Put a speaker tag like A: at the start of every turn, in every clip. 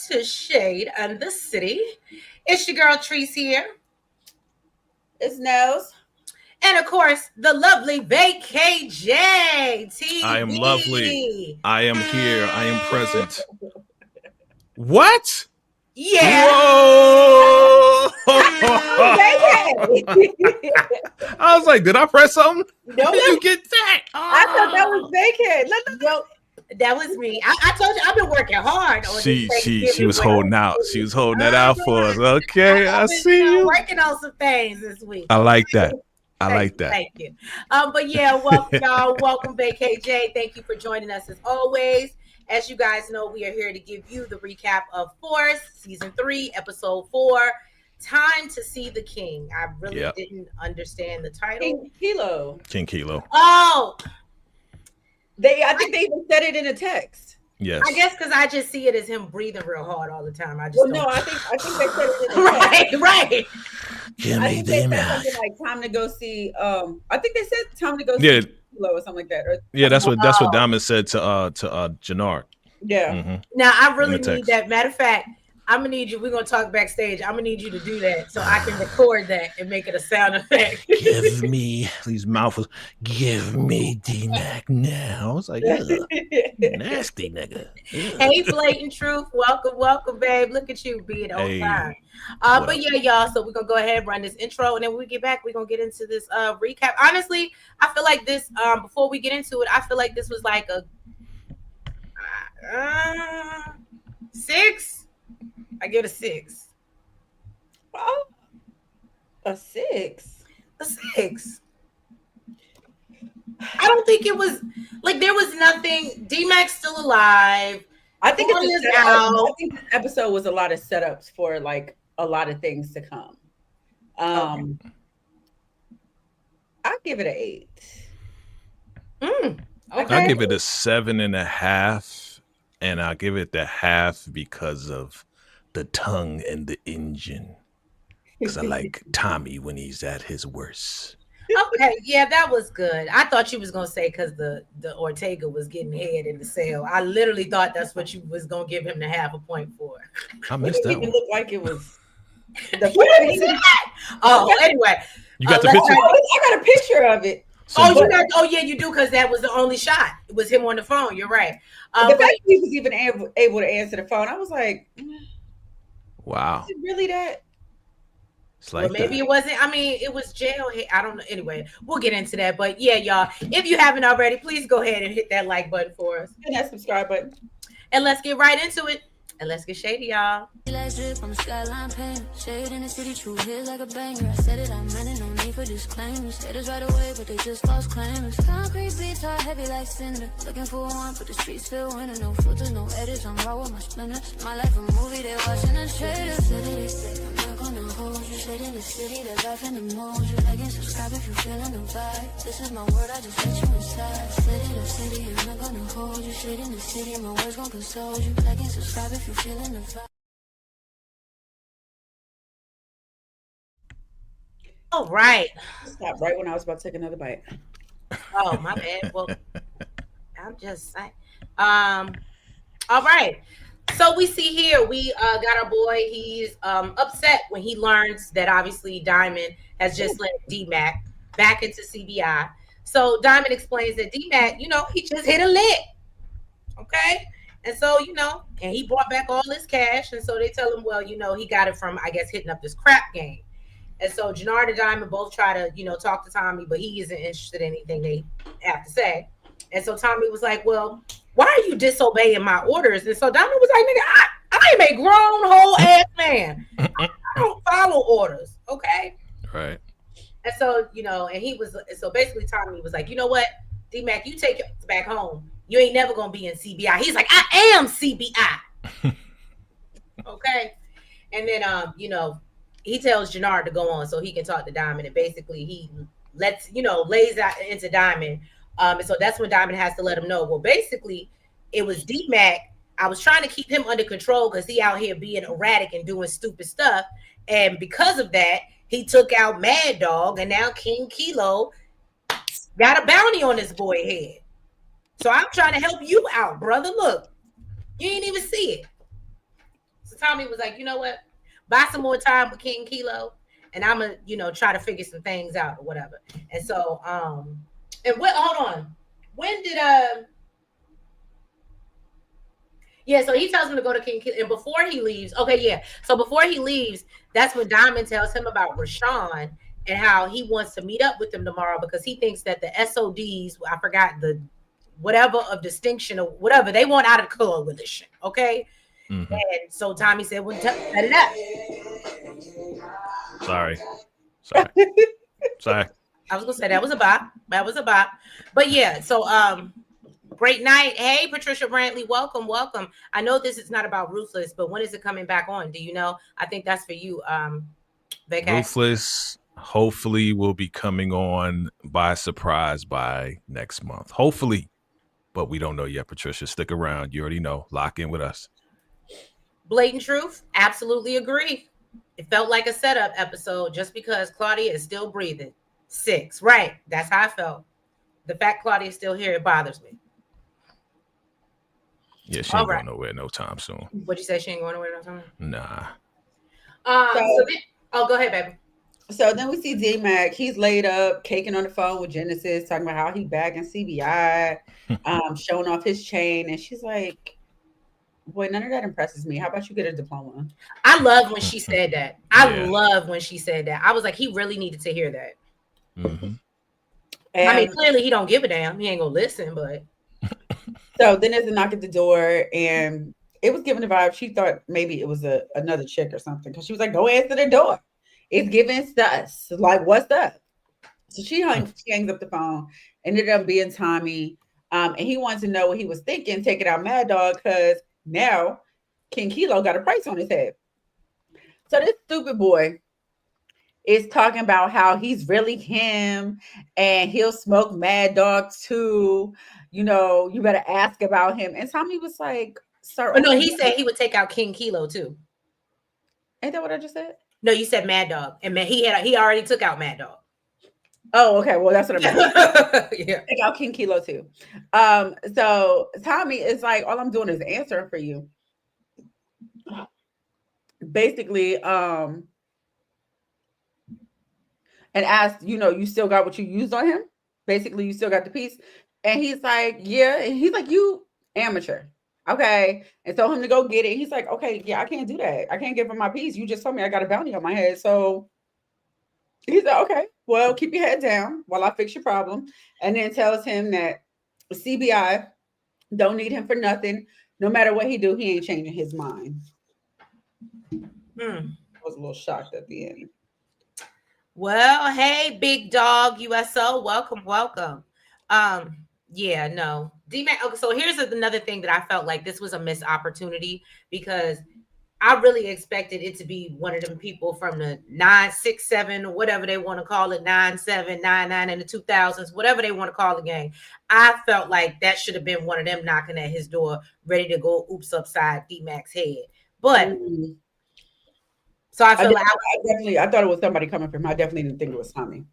A: to Shade and the City. It's your girl Treese here.
B: It's Nels.
A: And of course, the lovely VACAY-JTV.
C: I am lovely. I am here. I am present. What?
A: Yeah.
C: Whoa! I was like, did I press something?
A: No,
C: Did you get that?
B: I thought that was VACAY.
A: No, that was me. I told you I've been working hard on
C: She
A: this.
C: was holding out. She was holding that out for us. Okay, I see you.
A: Working on some things this week.
C: I like that. I like that.
A: Thank you. But yeah, welcome y'all. Welcome VACAY-J. Thank you for joining us as always. As you guys know, we are here to give you the recap of Force Season 3, Episode 4, Time to See the King. I really didn't understand the title.
B: King Kilo.
A: Oh!
B: I think they even said it in a text.
C: Yes.
A: I guess because I just see it as him breathing real hard all the time. I
B: think they said it in a text.
A: Right.
B: I think they said something like time to go see. I think they said time to go see Kilo or something like that.
C: That's what Diamond said to Jannard.
B: Yeah.
C: Mm-hmm.
A: Now I really need that. Matter of fact, I'm gonna need you. We're gonna talk backstage. I'm gonna need you to do that so I can record that and make it a sound effect.
C: Give me these mouthfuls. Give me D-Mac now. I was like, nasty nigga.
A: Hey, Blatant Truth. Welcome, babe. Look at you being on time. But yeah, y'all. So we're gonna go ahead and run this intro, and then when we get back, we're gonna get into this recap. Honestly, I feel like this. Before we get into it, I feel like this was like a 6. I give it a 6.
B: Oh, a 6.
A: A 6. I don't think it was like there was nothing. D-Mac's still alive.
B: I think it's out. I think this episode was a lot of setups for like a lot of things to come. I give it an 8.
A: Okay.
C: I give it a 7.5, and I give it the half because of the tongue and the engine, because I like Tommy when he's at his worst.
A: Okay, yeah, that was good. I thought you was gonna say because the Ortega was getting head in the cell. I literally thought that's what you was gonna give him the half a point for.
C: I missed that.
B: It didn't even look like it was.
A: Anyway,
C: you got the picture.
B: I got a picture of it.
A: You got. Oh yeah, you do, because that was the only shot. It was him on the phone. You're right.
B: The fact he was even able to answer the phone, I was like,
C: wow.
B: Is it really that?
C: It's like
A: maybe it wasn't. I mean, it was jail. I don't know. Anyway, we'll get into that. But yeah, y'all, if you haven't already, please go ahead and hit that like button for us.
B: And that subscribe button.
A: And let's get right into it. And let's get shady, y'all.
D: Drip on the skyline pain. Shade in the city, true hit like a banger. I said it, I meant it, no need for disclaimers. Haters right away, but they just false claimers. Concrete beats are heavy like cinder. Looking for one, but the streets feel winter. No filter, no edits, I'm raw with my splinters. My life a movie, they watching the trailer. I'm not gonna hold you. Shade in the city, there's life in the mood. You like and subscribe if you feeling the vibe. This is my word, I just let you inside. City, I'm not gonna hold you. Shade in the city, my words gon' console you. Like and subscribe if you feeling the vibe.
A: All right.
B: Stop right when I was about to take another bite.
A: Oh, my bad. Well, I'm just saying. All right. So we see here, we got our boy. He's upset when he learns that obviously Diamond has just let D-Mac back into CBI. So Diamond explains that D-Mac, he just hit a lick. Okay. And so, and he brought back all his cash. And so they tell him, well, he got it from, I guess, hitting up this crap game. And so Jannard and Diamond both try to, talk to Tommy, but he isn't interested in anything they have to say. And so Tommy was like, well, why are you disobeying my orders? And so Diamond was like, nigga, I am a grown whole ass man. I don't follow orders. Okay.
C: Right.
A: And so, so basically Tommy was like, you know what, D-Mac, you take it back home. You ain't never going to be in CBI. He's like, I am CBI. Okay. And then, he tells Jannard to go on so he can talk to Diamond. And basically he lays out into Diamond. And so that's when Diamond has to let him know. Well, basically it was D-Mac. I was trying to keep him under control because he out here being erratic and doing stupid stuff. And because of that, he took out Mad Dog, and now King Kilo got a bounty on his boy head. So I'm trying to help you out, brother. Look, you ain't even see it. So Tommy was like, you know what? Buy some more time with King Kilo, and I'm gonna, try to figure some things out or whatever. And so, and what? Hold on. When did Yeah, so he tells him to go to King Kilo, and before he leaves, okay, yeah. So before he leaves, that's when Diamond tells him about Rashawn and how he wants to meet up with him tomorrow because he thinks that the SODs, I forgot the whatever of distinction or whatever, they want out of the coalition, okay? Mm-hmm. And so Tommy said, well, set it up.
C: Sorry.
A: I was gonna say that was a bop. But yeah, so great night. Hey, Patricia Brantley, welcome. I know this is not about Ruthless, but when is it coming back on? Do you know? I think that's for you, VACAY.
C: Ruthless hopefully will be coming on by surprise by next month. Hopefully, but we don't know yet, Patricia. Stick around. You already know. Lock in with us.
A: Blatant truth. Absolutely agree. It felt like a setup episode just because Claudia is still breathing. 6. Right. That's how I felt. The fact Claudia's still here, it bothers me.
C: Yeah, she ain't going nowhere no time soon.
A: What'd you say? She ain't going nowhere no time?
C: Nah.
A: Go ahead, baby.
B: So then we see D-Mac. He's laid up, caking on the phone with Genesis, talking about how he bagging CBI, showing off his chain. And she's like, boy, none of that impresses me. How about you get a diploma?
A: I love when she said that. Love when she said that. I was like, he really needed to hear that.
C: Mm-hmm.
B: And,
A: I mean, clearly he don't give a damn. He ain't gonna listen, but.
B: So then there's a knock at the door, and it was giving the vibe. She thought maybe it was another chick or something because she was like, go answer the door. It's giving sus. Like, what's up? So she hangs up the phone. Ended up being Tommy. And he wanted to know what he was thinking, taking out Mad Dog, because now King Kilo got a price on his head. So this stupid boy is talking about how he's really him and he'll smoke Mad Dog too. You better ask about him. And Tommy was like, sir.
A: Oh, no, he said he would take out King Kilo too.
B: Ain't that what I just said?
A: No, you said Mad Dog. And he already took out Mad Dog.
B: Oh, okay. Well, that's what I meant.
A: Yeah.
B: Take out King Kilo too. So Tommy is like, all I'm doing is answering for you. Basically, and asked, you still got what you used on him? Basically, you still got the piece. And he's like, yeah. And he's like, you amateur. Okay. And told him to go get it. He's like, okay, yeah, I can't do that. I can't give him my piece. You just told me I got a bounty on my head. So he's like, okay, well, keep your head down while I fix your problem. And then tells him that CBI don't need him for nothing. No matter what he do, he ain't changing his mind. I was a little shocked at the end.
A: Well, hey, big dog USO, welcome. Yeah, no. D-Mac, okay, so here's another thing that I felt like this was a missed opportunity because I really expected it to be one of them people from the 967, whatever they want to call it, 9799 in the 2000s, whatever they want to call the gang. I felt like that should have been one of them knocking at his door, ready to go oops upside D-Mac's head. But so I feel
B: I thought it was somebody coming from him. I definitely didn't think it was Tommy.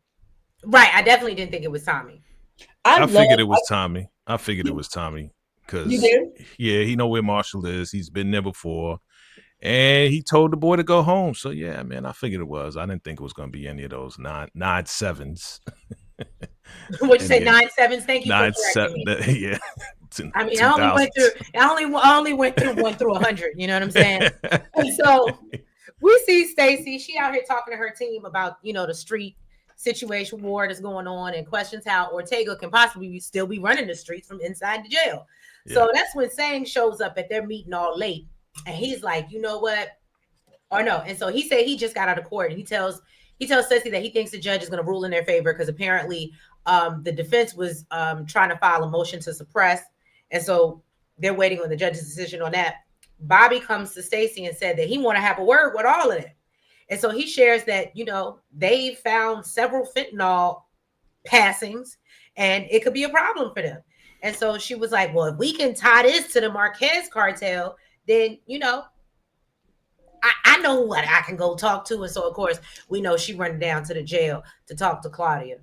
A: Right. I definitely didn't think it was Tommy.
C: I figured it was Tommy. I figured it was Tommy because he know where Marshall is. He's been there before, and he told the boy to go home. So yeah, man, I figured it was. I didn't think it was going to be any of those 9-7s.
A: What'd you say? 9-7s? Thank you.
C: 9-7. Yeah.
A: I mean, I only went through 1 through 100. You know what I'm saying? And so we see Stacey. She out here talking to her team about the street situation war that's going on and questions how Ortega can possibly still be running the streets from inside the jail. Yeah. So that's when Sang shows up at their meeting all late. And he's like, you know what? Or no. And so he said he just got out of court and he tells Stacey that he thinks the judge is going to rule in their favor because apparently the defense was trying to file a motion to suppress. And so they're waiting on the judge's decision on that. Bobby comes to Stacey and said that he want to have a word with all of them. And so he shares that, they found several fentanyl passings and it could be a problem for them. And so she was like, well, if we can tie this to the Marquez cartel, then, I know what I can go talk to. And so, of course, we know she run down to the jail to talk to Claudia.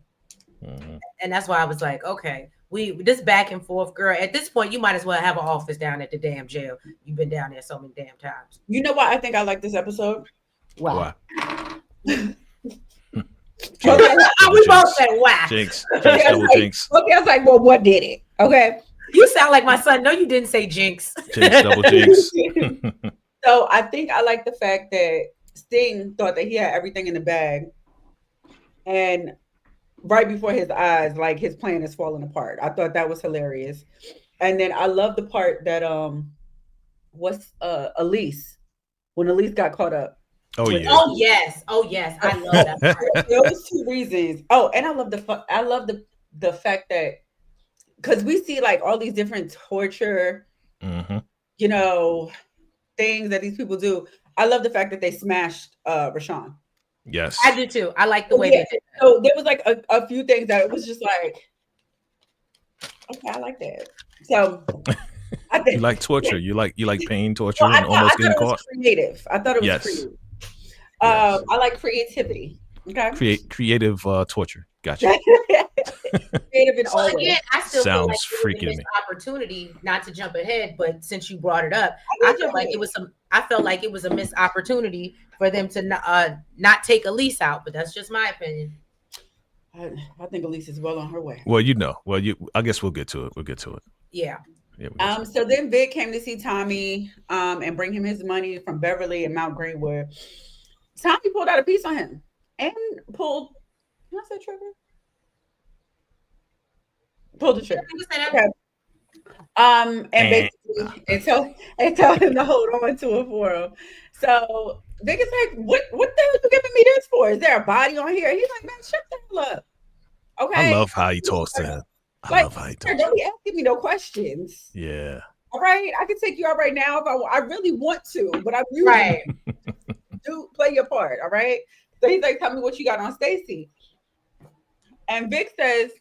A: And that's why I was like, okay, this back and forth, girl. At this point, you might as well have an office down at the damn jail. You've been down there so many damn times.
B: You know why I think I like this episode?
A: Wow.
C: Why?
A: We both said wow.
C: Jinx. Double jinx.
B: Okay, I was like, well, what did it? Okay.
A: You sound like my son. No, you didn't say jinx.
C: Jinx, double jinx.
B: So I think I like the fact that Sting thought that he had everything in the bag, and right before his eyes, like his plan is falling apart. I thought that was hilarious. And then I love the part that Elise, when Elise got caught up.
C: Oh yeah.
A: Oh yes. I love that part.
B: Those two reasons. Oh, and I love the fact that, because we see like all these different torture, you know, things that these people do. I love the fact that they smashed Rashawn.
C: Yes.
A: I do too. I like the way they did.
B: So there was like a few things that it was just like, okay, I like that. So I think
C: You like torture. You like pain, torture, and almost getting caught.
B: Creative. I thought it was creative.
C: Yes.
B: I like creativity. Okay.
C: Creative torture. Gotcha.
B: Creative in all
A: So
B: ways.
A: again, I still feel
C: Sounds
A: like it was
C: freaky
A: a
C: to
A: missed
C: me.
A: opportunity, not to jump ahead, but since you brought it up, I felt like it was a missed opportunity for them to not take Elise out. But that's just my opinion.
B: I think Elise is well on her way.
C: Well, I guess we'll get to it.
A: Yeah.
B: So then Vic came to see Tommy and bring him his money from Beverly and Mount Greenwood. Tommy pulled out a piece on him and pulled. Can I say trigger? Pulled the trigger. Okay. And basically, and told him to hold on to it for him. So Vic is like, what the hell are you giving me this for? Is there a body on here? He's like, man, shut the hell up. Okay.
C: I love how he talks to him.
B: Don't be asking me no questions.
C: Yeah.
B: All right, I can take you out right now if I really want to, but I'm usually do play your part. All right. So he's like, tell me what you got on Stacy. And Vic says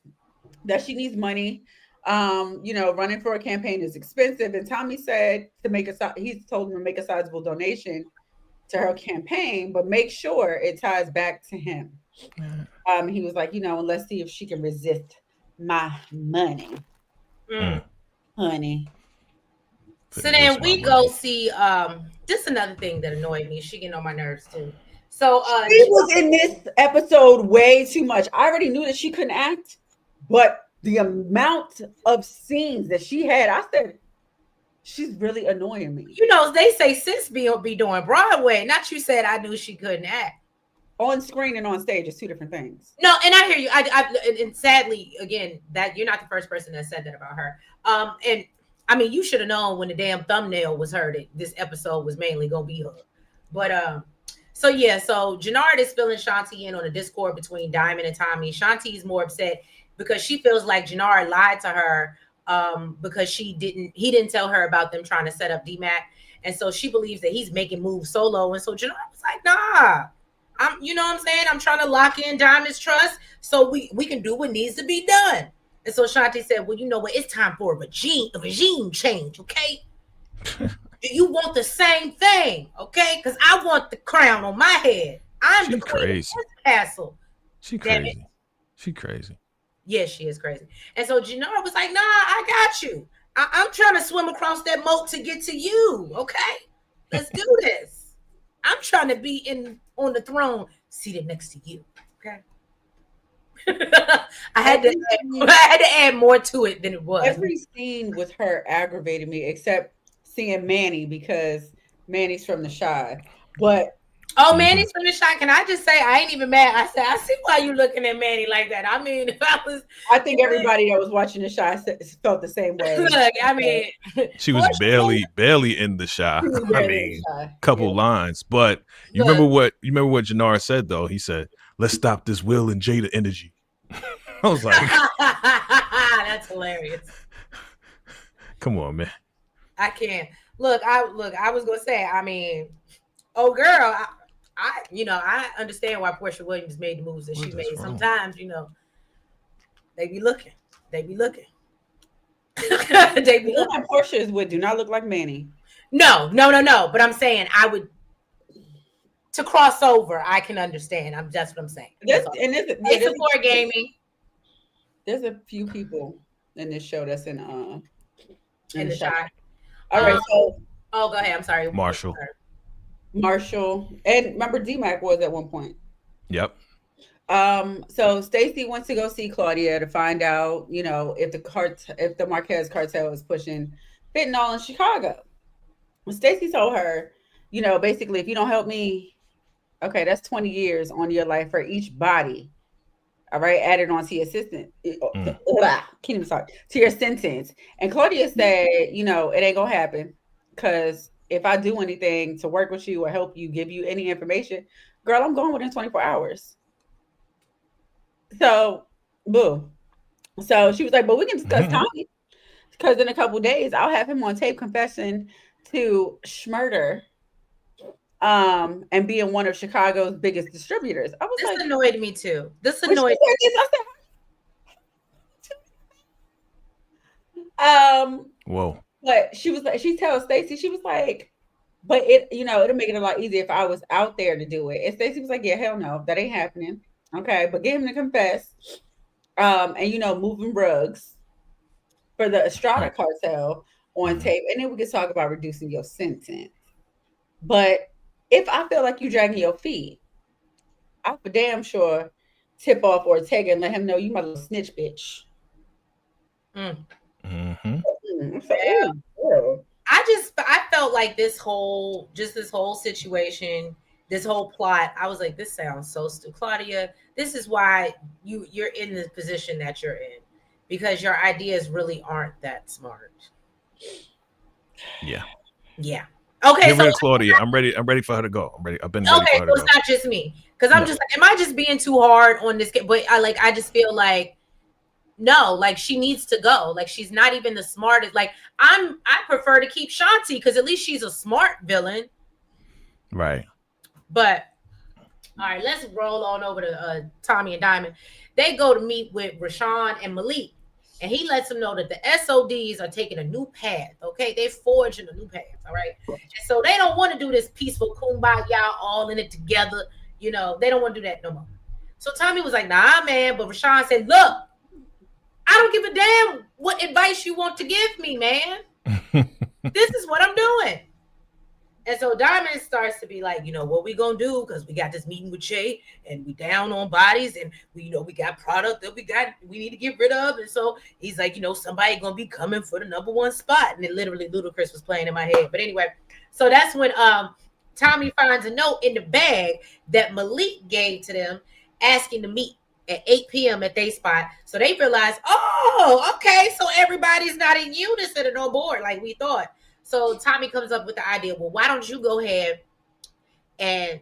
B: that she needs money. Running for a campaign is expensive. And Tommy said he's told him to make a sizable donation to her campaign, but make sure it ties back to him. He was like, and let's see if she can resist my money. Honey.
A: So then we go see this is another thing that annoyed me. She getting on my nerves too. So
B: she was in this episode way too much. I already knew that she couldn't act, but the amount of scenes that she had, I said, she's really annoying me.
A: They say sis be doing Broadway. Not you said I knew she couldn't act.
B: On screen and on stage is two different things.
A: No, and I hear you. And sadly, again, that you're not the first person that said that about her. And I mean, you should have known when the damn thumbnail was her that this episode was mainly gonna be her. But so Jannard is filling Shanti in on a discord between Diamond and Tommy. Shanti's more upset because she feels like Jannard lied to her because he didn't tell her about them trying to set up DMAC. And so she believes that he's making moves solo. And so Jannard was like, nah. I'm trying to lock in Diamond's trust so we can do what needs to be done. And so Shanti said, well, you know what? It's time for a regime change, okay? Do you want the same thing, okay? Because I want the crown on my head. I'm the queen of this castle.
C: She crazy. She crazy.
A: Yes, she is crazy. And so Jannard was like, nah, I got you. I'm trying to swim across that moat to get to you, okay? Let's do this. I'm trying to be on the throne seated next to you, okay? I had to add more to it than it was.
B: Every scene with her aggravated me, except seeing Manny, because Manny's from the Shy. But
A: Manny's from the Shy. Can I just say I ain't even mad? I said I see why you looking at Manny like that. I mean,
B: I think everybody that was watching the Shy felt the same way.
A: Look, I mean,
C: she was barely in the Shy. I mean, couple lines. But you remember what Jannard said though? He said, "Let's stop this Will and Jada energy." I was like,
A: that's hilarious.
C: Come on, man.
A: I can't. I was gonna say, I mean, oh girl, I understand why Portia Williams made the moves that she made. Sometimes, they be looking. They be looking.
B: Portia is with do not look like Manny.
A: No. But I'm saying to cross over, I can understand. That's what I'm saying.
B: It's
A: support gaming.
B: There's a few people in this show that's in
A: In
B: the
A: the
B: shot.
A: shot.
B: All right, so
A: Oh, go ahead. I'm sorry.
C: Marshall.
B: Marshall, and remember D-Mac was at one point.
C: Yep.
B: So Stacy wants to go see Claudia to find out, if the Marquez cartel is pushing fentanyl in Chicago. Stacy told her, basically, if you don't help me, okay, that's 20 years on your life for each body. All right, added on to your assistant. Can't even talk, to your sentence. And Claudia said, it ain't gonna happen because if I do anything to work with you or help you, give you any information, girl, I'm going within 24 hours. So, boo. So she was like, but we can discuss Tommy because in a couple of days I'll have him on tape confessing to Schmurder and being one of Chicago's biggest distributors. I was
A: This
B: like,
A: annoyed me too. This
B: when she
A: annoyed
B: said this, I said,
C: Whoa.
B: but she tells Stacy, she was like, but it'll make it a lot easier if I was out there to do it. And Stacy was like, yeah, hell no, that ain't happening. Okay, but get him to confess. And moving rugs for the Estrada cartel on tape, and then we can talk about reducing your sentence. But if I feel like you dragging your feet, I for damn sure tip off Ortega and let him know you my little snitch bitch.
A: I felt like this whole situation, this whole plot, I was like, this sounds so stupid. Claudia, this is why you're in the position that you're in, because your ideas really aren't that smart.
C: Yeah.
A: Okay.
C: Get rid of Claudia. I'm ready for her to go. I'm ready. I've been ready for her to go.
A: It's not just me, because I'm just like, am I just being too hard on this kid? But I just feel like, no, like she needs to go. Like she's not even the smartest. Like I prefer to keep Shanti because at least she's a smart villain.
C: Right.
A: But all right, let's roll on over to Tommy and Diamond. They go to meet with Rashawn and Malik, and he lets them know that the SODs are taking a new path. Okay, they're forging a new path. All right, and so they don't want to do this peaceful kumbaya, all in it together. They don't want to do that no more. So Tommy was like, nah, man. But Rashawn said, look, I don't give a damn what advice you want to give me, man. This is what I'm doing. And so Diamond starts to be like, what we gonna do? Because we got this meeting with Jay and we down on bodies and we got product that we need to get rid of. And so he's like, somebody gonna be coming for the number one spot. And then literally Ludacris was playing in my head. But anyway, so that's when Tommy finds a note in the bag that Malik gave to them asking to meet at 8 p.m. at their spot. So they realized, oh, okay, so everybody's not in unison and on board like we thought. So Tommy comes up with the idea, well, why don't you go ahead and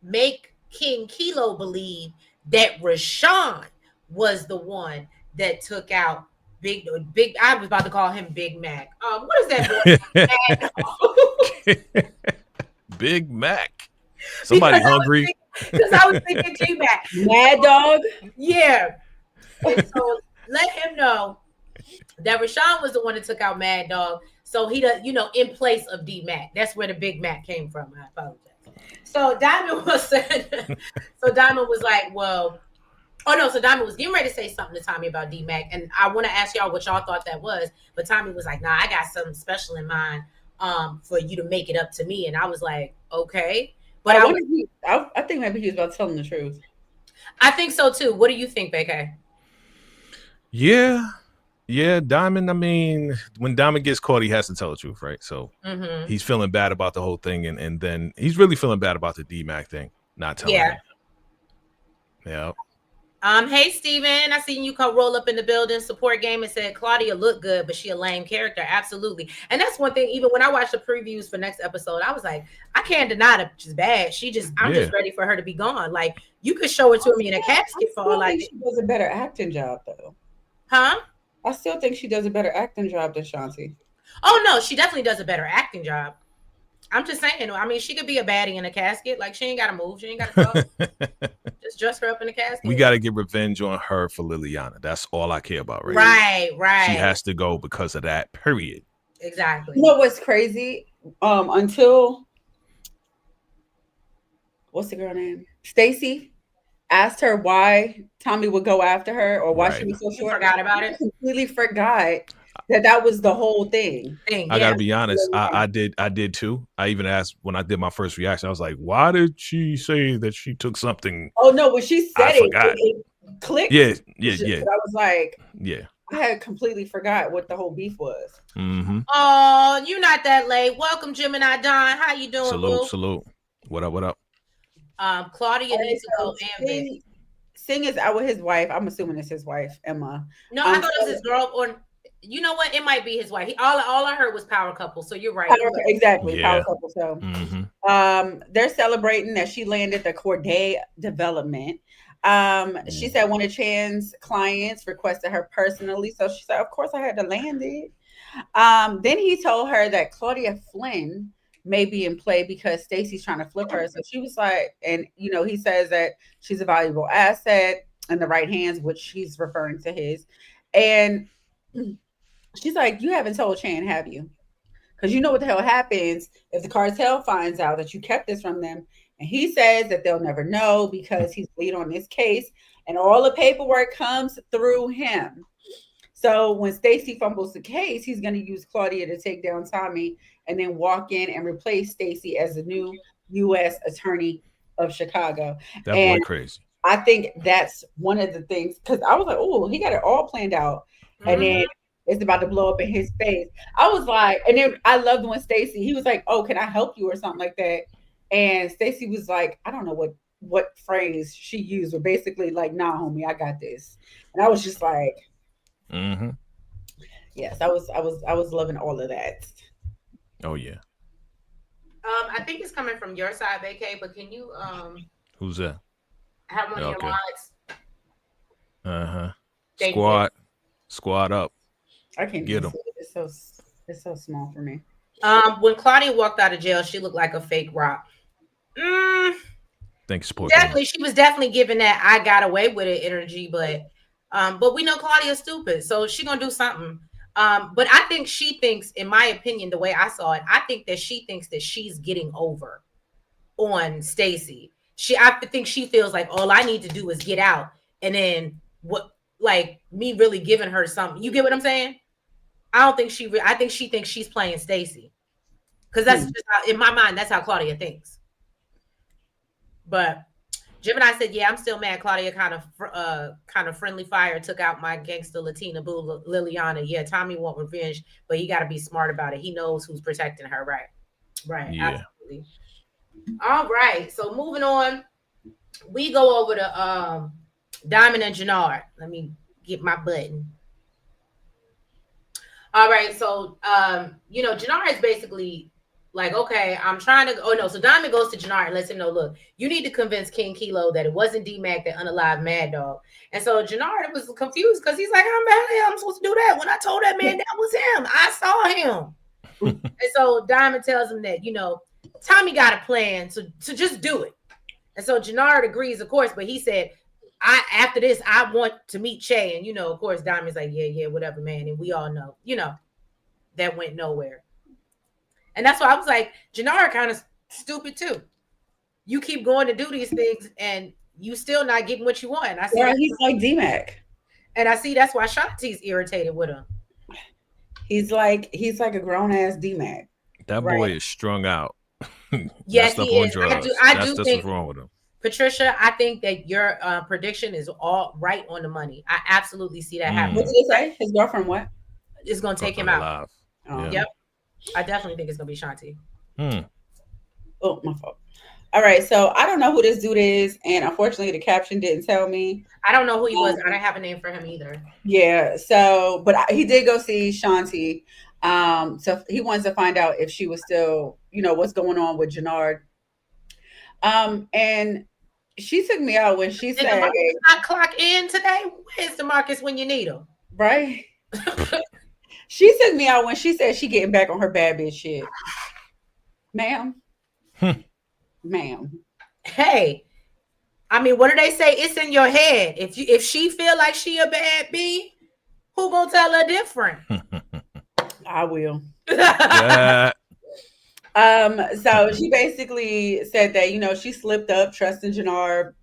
A: make King Kilo believe that Rashawn was the one that took out Big, I was about to call him Big Mac. What is that boy?
C: Big Mac. Somebody hungry.
A: Because I was thinking G-Mac.
B: Mad Dog?
A: Yeah. And so let him know that Rashawn was the one that took out Mad Dog. So he does, in place of D-Mac. That's where the Big Mac came from. I apologize. So Diamond was like, well, so Diamond was getting ready to say something to Tommy about D-Mac. And I want to ask y'all what y'all thought that was. But Tommy was like, nah, I got something special in mind for you to make it up to me. And I was like, okay. But
B: I think maybe he was about telling the truth.
A: I think so too. What do you think, VACAY?
C: Yeah, Diamond. I mean, when Diamond gets caught, he has to tell the truth, right? So he's feeling bad about the whole thing, and then he's really feeling bad about the D-Mac thing, not telling him. Yeah.
A: Hey Steven, I seen you come roll up in the building, support game, and said Claudia looked good, but she a lame character. Absolutely. And that's one thing, even when I watched the previews for next episode, I was like, I can't deny that she's bad. I'm just ready for her to be gone. Like, you could show it to me in a casket for all like
B: she does a better acting job though.
A: Huh?
B: I still think she does a better acting job than Shanti.
A: Oh no, she definitely does a better acting job. I'm just saying, I mean, she could be a baddie in a casket. Like, she ain't got to move. She ain't got to talk. Just dress her up in a casket.
C: We got to get revenge on her for Liliana. That's all I care about, right?
A: Right.
C: She has to go because of that, period.
A: Exactly.
B: You know what's crazy? Until, what's the girl name? Stacy asked her why Tommy would go after her or why she was so
A: You
B: short.
A: forgot about
B: I
A: it.
B: completely forgot that was the whole thing.
C: I gotta be honest. I did too. I even asked when I did my first reaction. I was like, "Why did she say that she took something?"
B: Oh no, when she said
C: I forgot.
B: it clicked.
C: Yeah.
B: But I was like,
C: yeah.
B: I had completely forgot what the whole beef was.
C: Mm-hmm.
A: Oh, you're not that late. Welcome, Gemini Don. How you doing, boo?
C: Salute. What up? What up?
A: Claudia needs to go and Vic.
B: Sing is out with his wife. I'm assuming it's his wife, Emma.
A: No, I thought it was his girl, or you know what? It might be his wife. All I heard was power couple. So you're right.
B: Exactly,
C: Yeah.
B: power couple. So, they're celebrating that she landed the Corday development. She said one of Chan's clients requested her personally, so she said, "Of course, I had to land it." Then he told her that Claudia Flynn may be in play because Stacey's trying to flip her. So she was like, and he says that she's a valuable asset in the right hands, which he's referring to his. And she's like, "You haven't told Chan, have you? Because you know what the hell happens if the cartel finds out that you kept this from them." And he says that they'll never know because he's lead on this case and all the paperwork comes through him. So when Stacey fumbles the case, he's going to use Claudia to take down Tommy and then walk in and replace Stacey as the new U.S. Attorney of Chicago.
C: That boy crazy.
B: I think that's one of the things, because I was like, oh, he got it all planned out. And then it's about to blow up in his face. I was like, and then I loved when Stacey, he was like, "Oh, can I help you?" or something like that. And Stacey was like, I don't know what phrase she used, but basically like, "Nah, homie, I got this." And I was just like, yes, I was loving all of that.
C: Oh yeah.
A: I think it's coming from your side, VACAY, but can you
C: Who's that?
A: have one of your mods?
C: Squad up.
B: I can't
C: get him.
B: It's so small for me.
A: When Claudia walked out of jail, she looked like a fake rock.
C: Thanks,
A: definitely, she was definitely giving that "I got away with it" energy, but we know Claudia's stupid, so she's gonna do something. But I think she thinks, in my opinion, the way I saw it, I think that she thinks that she's getting over on Stacey. I think she feels like all I need to do is get out, and then me really giving her something. You get what I'm saying? I don't think I think she thinks she's playing Stacey, because that's just in my mind. That's how Claudia thinks. But Gemini said, "Yeah, I'm still mad. Claudia kind of friendly fire took out my gangster Latina boo Liliana. Yeah, Tommy want revenge, but he got to be smart about it. He knows who's protecting her, right?
C: Yeah.
A: Absolutely. All right. So moving on, we go over to Diamond and Jannard. Let me get my button. All right. So Jannard is basically like, okay, I'm trying to. Oh no! So Diamond goes to Jannard and lets him know, look, you need to convince King Kilo that it wasn't D-Mac that unalived Mad Dog. And so Jannard was confused because he's like, I'm supposed to do that when I told that man that was him. I saw him. And so Diamond tells him that Tommy got a plan, so just do it. And so Jannard agrees, of course, but he said, after this, I want to meet Che. And of course, Diamond's like, yeah, whatever, man. And we all know, that went nowhere. And that's why I was like, Jannard kind of stupid too. You keep going to do these things and you still not getting what you want. And I see
B: he's like D-Mac.
A: And I see that's why Shanti's irritated with him.
B: He's like a grown ass D-Mac.
C: That boy is strung out.
A: Yes, he is. I do think
C: what's wrong with him.
A: Patricia, I think that your prediction is all right on the money. I absolutely see that happening.
B: What did he say? His girlfriend what?
A: Is going to take him out.
C: Alive.
A: Yeah. Yep. I definitely think it's going to be Shanti.
B: Oh, my fault. All right. So I don't know who this dude is. And unfortunately, the caption didn't tell me.
A: I don't know who he was. I don't have a name for him either.
B: Yeah. So, but he did go see Shanti. So he wants to find out if she was still, what's going on with Jannard. And she took me out when she said,
A: DeMarcus not clock in today. Where's DeMarcus when you need him?
B: Right. She took me out when she said she getting back on her bad bitch shit. Ma'am. Ma'am.
A: Hey, I mean, what do they say? It's in your head. If she feel like she a bad bee, who gonna tell her different?
B: I will.
C: Yeah.
B: So she basically said that, she slipped up trusting Jannard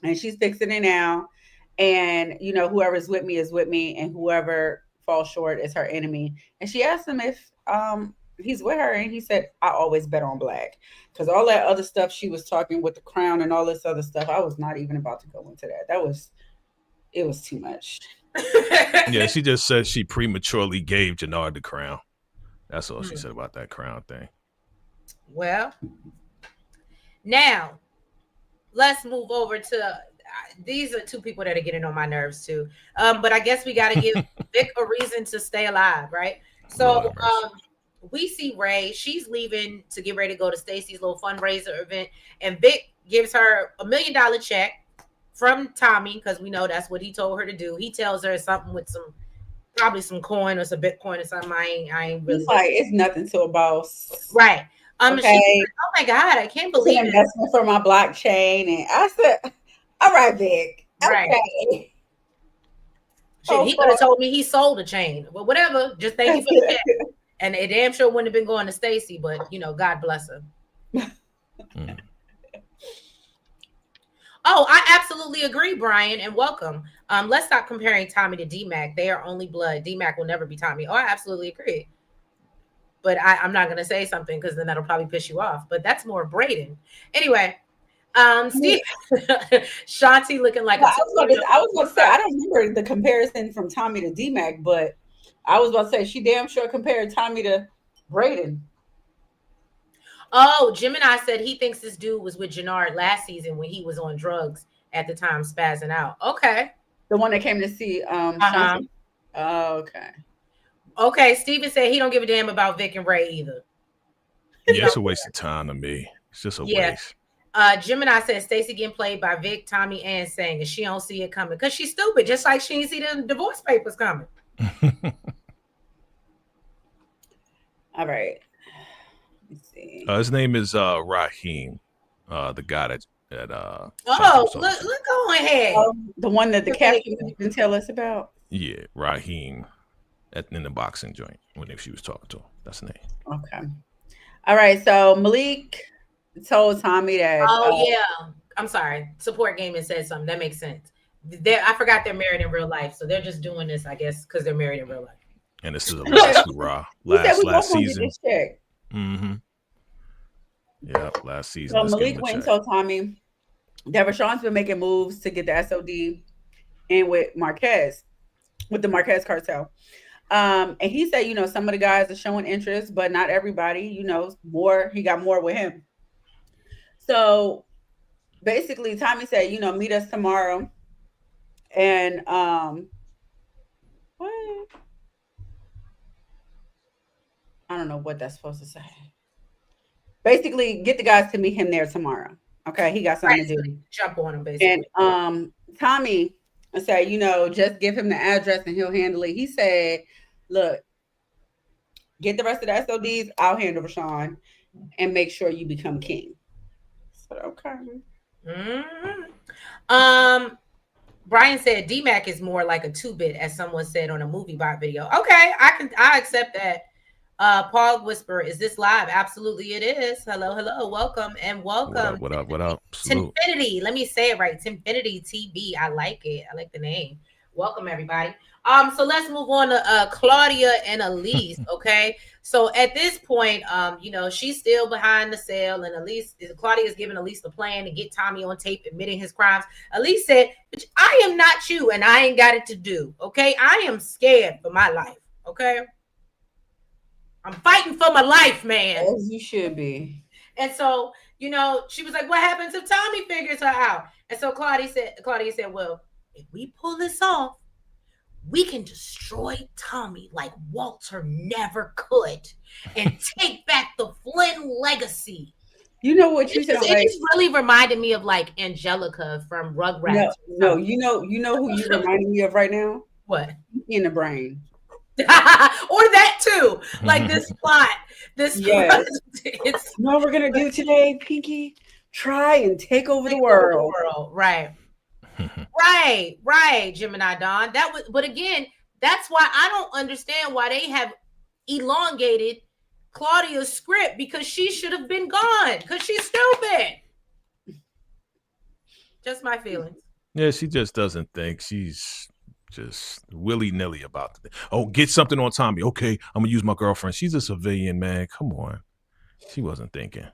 B: and she's fixing it now. And whoever's with me is with me, and whoever falls short is her enemy. And she asked him if he's with her, and he said, "I always bet on black," because all that other stuff she was talking with the crown and all this other stuff, I was not even about to go into that. It was too much.
C: Yeah, she just said she prematurely gave Jannard the crown. That's all she said about that crown thing.
A: Well, now let's move over to these are two people that are getting on my nerves too. But I guess we got to give Vic a reason to stay alive, right? So we see Ray. She's leaving to get ready to go to Stacy's little fundraiser event, and Vic gives her $1 million check from Tommy, because we know that's what he told her to do. He tells her something with probably some coin or some Bitcoin or something. I ain't really.
B: He's like, it's nothing to a boss,
A: right?
B: Okay.
A: She said, oh my God, I can't believe
B: it's an investment for my blockchain, and I said, all right, Vic.
A: Right.
B: Okay.
A: Shit, he could have told me he sold a chain. Well, whatever. Just thank you for the check. And it damn sure wouldn't have been going to Stacy, but God bless her. Oh, I absolutely agree, Brian, and welcome. Let's stop comparing Tommy to D-Mac. They are only blood. D-Mac will never be Tommy. Oh, I absolutely agree. But I'm not going to say something because then that'll probably piss you off. But that's more Braden. Anyway, Steve, Shanti looking like
B: I was going to say, I don't remember the comparison from Tommy to D-Mac, but I was about to say she damn sure compared Tommy to Braden.
A: Oh, Gemini said he thinks this dude was with Jannard last season when he was on drugs at the time, spazzing out. Okay.
B: The one that came to see Shanti. Oh, okay.
A: Okay, Steven said he don't give a damn about Vic and Ray either.
C: Yeah, it's a waste of time to me. It's just a waste.
A: Gemini said Stacey getting played by Vic, Tommy, and Sang, and she don't see it coming because she's stupid, just like she didn't see the divorce papers coming.
B: All right. Let's see.
C: His name is Raheem, the guy that
A: look, go ahead.
B: The one that the captain didn't tell us about.
C: Yeah, Raheem, in the boxing joint when she was talking to him. That's the name.
B: Okay. All right. So Malik told Tommy that.
A: Oh yeah. I'm sorry. Support Gaming said something that makes sense. I forgot they're married in real life, so they're just doing this, I guess, because they're married in real life.
C: And this is a last hurrah. Last season. Mm-hmm. Yeah, last season.
B: So Malik went and told Tommy that Rashawn's been making moves to get the SOD in with Marquez, with the Marquez cartel. And he said, some of the guys are showing interest, but not everybody, more. He got more with him. So basically, Tommy said, meet us tomorrow. And what? I don't know what that's supposed to say. Basically, get the guys to meet him there tomorrow. Okay, he got something to do.
A: Jump on him, basically.
B: And Tommy said, just give him the address and he'll handle it. He said, look, get the rest of the SODs. I'll handle Rashawn and make sure you become king. So, okay.
A: Mm-hmm. Brian said D-Mac is more like a 2-bit, as someone said on a movie bot video. Okay, I accept that. Paul Whisper, is this live? Absolutely it is. Hello, welcome and welcome.
C: What up?
A: Tinfinity. Let me say it right. Tinfinity TV. I like it. I like the name. Welcome everybody. So let's move on to Claudia and Elise. Okay. So at this point, she's still behind the sale, and Claudia is giving Elise the plan to get Tommy on tape admitting his crimes. Elise said, I am not you, and I ain't got it to do. Okay. I am scared for my life. Okay. I'm fighting for my life, man.
B: As you should be.
A: And so, she was like, what happens if Tommy figures her out? And so Claudia said, well, if we pull this off, we can destroy Tommy like Walter never could and take back the Flynn legacy.
B: You know what you sound like?
A: It just really reminded me of like Angelica from Rugrats.
B: No, you know who you reminding me of right now?
A: What?
B: In the Brain.
A: Or that too. Like this plot.
B: Yes. You know what we're gonna do today, Pinky? Try and take over the world.
A: Right. Right, Gemini Dawn. But again, that's why I don't understand why they have elongated Claudia's script, because she should have been gone because she's stupid. Just my feelings.
C: Yeah, she just doesn't think. She's just willy-nilly about it. Oh, get something on Tommy. Okay, I'm gonna use my girlfriend. She's a civilian, man. Come on. She wasn't thinking.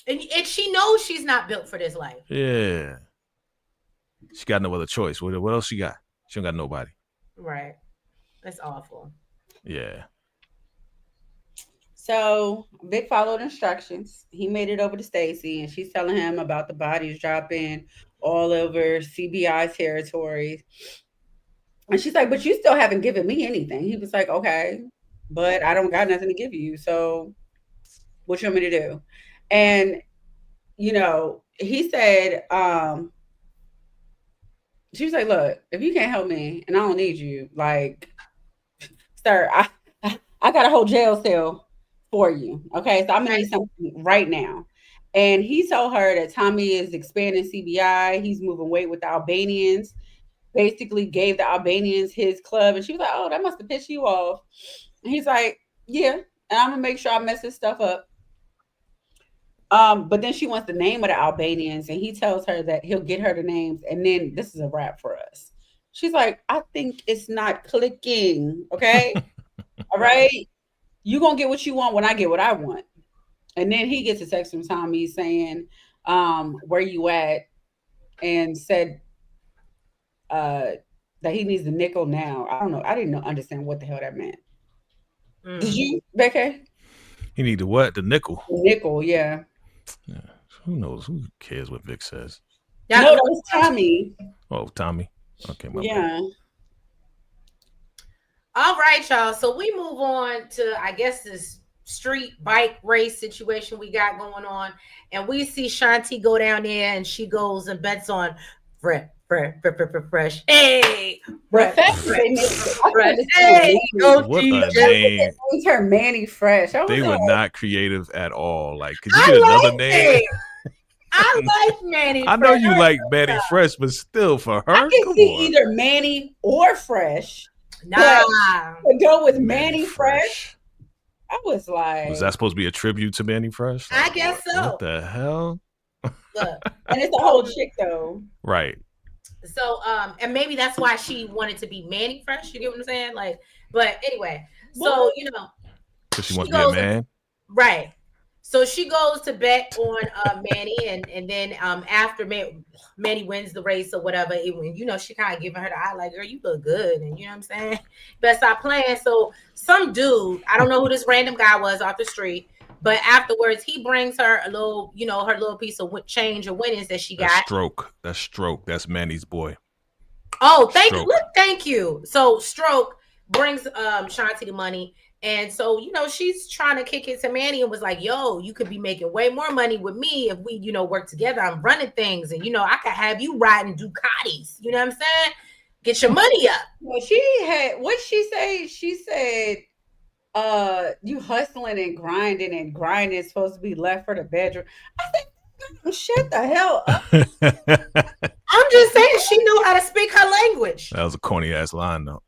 A: And she knows she's not built for this life.
C: Yeah. She got no other choice. What else she got? She don't got nobody.
A: Right. That's awful.
C: Yeah.
B: So Vic followed instructions. He made it over to Stacy, and she's telling him about the bodies dropping all over CBI territory. And she's like, but you still haven't given me anything. He was like, okay, but I don't got nothing to give you. So what you want me to do? And, he said, she was like, look, if you can't help me and I don't need you, like, sir, I got a whole jail cell for you. Okay. So I'm gonna need something right now. And he told her that Tommy is expanding CBI. He's moving weight with the Albanians, basically gave the Albanians his club. And she was like, oh, that must have pissed you off. And he's like, yeah. And I'm gonna make sure I mess this stuff up. But then she wants the name of the Albanians, and he tells her that he'll get her the names, and then this is a wrap for us. She's like, I think it's not clicking. Okay. All right. You're gonna get what you want when I get what I want. And then he gets a text from Tommy saying, where you at? And said that he needs the nickel now. I don't know. I didn't understand what the hell that meant. Did you, Becca?
C: He needed what? The nickel.
B: The nickel, yeah.
C: Yeah. Who knows? Who cares what Vic says?
B: No, that was Tommy.
C: Oh, Tommy. Okay, my
B: yeah.
C: bad.
A: All right, y'all. So we move on to, I guess, this street bike race situation we got going on. And we see Shanti go down there, and she goes and bets on fresh. Hey,
B: fresh.
A: Hey,
C: what a name.
B: Her Manny Fresh.
C: They were not creative at all. Like, could you get another name?
A: I like Manny.
C: I know you like Manny Fresh, but still, for her,
B: I can see either Manny or Fresh.
A: Nah,
B: to go with Manny Fresh. I was like,
C: was that supposed to be a tribute to Manny Fresh?
A: I guess so.
C: What the hell?
B: Look, and it's a whole chick though.
C: Right.
A: So, and maybe that's why she wanted to be Manny Fresh. You get what I'm saying? Like, but anyway, so
C: because she wants to be a man,
A: right? So she goes to bet on Manny, and then after Manny wins the race or whatever, she kind of giving her the eye, like, girl, you look good, and you know what I'm saying? Best stop playing. So some dude, I don't know who this random guy was off the street, but afterwards he brings her a little, her little piece of change or winnings that she got.
C: That's Stroke. That's Manny's boy.
A: Oh, thank you. So Stroke brings Shanti the money. And so, she's trying to kick it to Manny and was like, yo, you could be making way more money with me if we, work together. I'm running things. And, I could have you riding Ducatis. You know what I'm saying? Get your money up.
B: Well, what'd she say? She said, you hustling and grinding is supposed to be left for the bedroom. I think, shut the hell up.
A: I'm just saying she knew how to speak her language.
C: That was a corny ass line, though.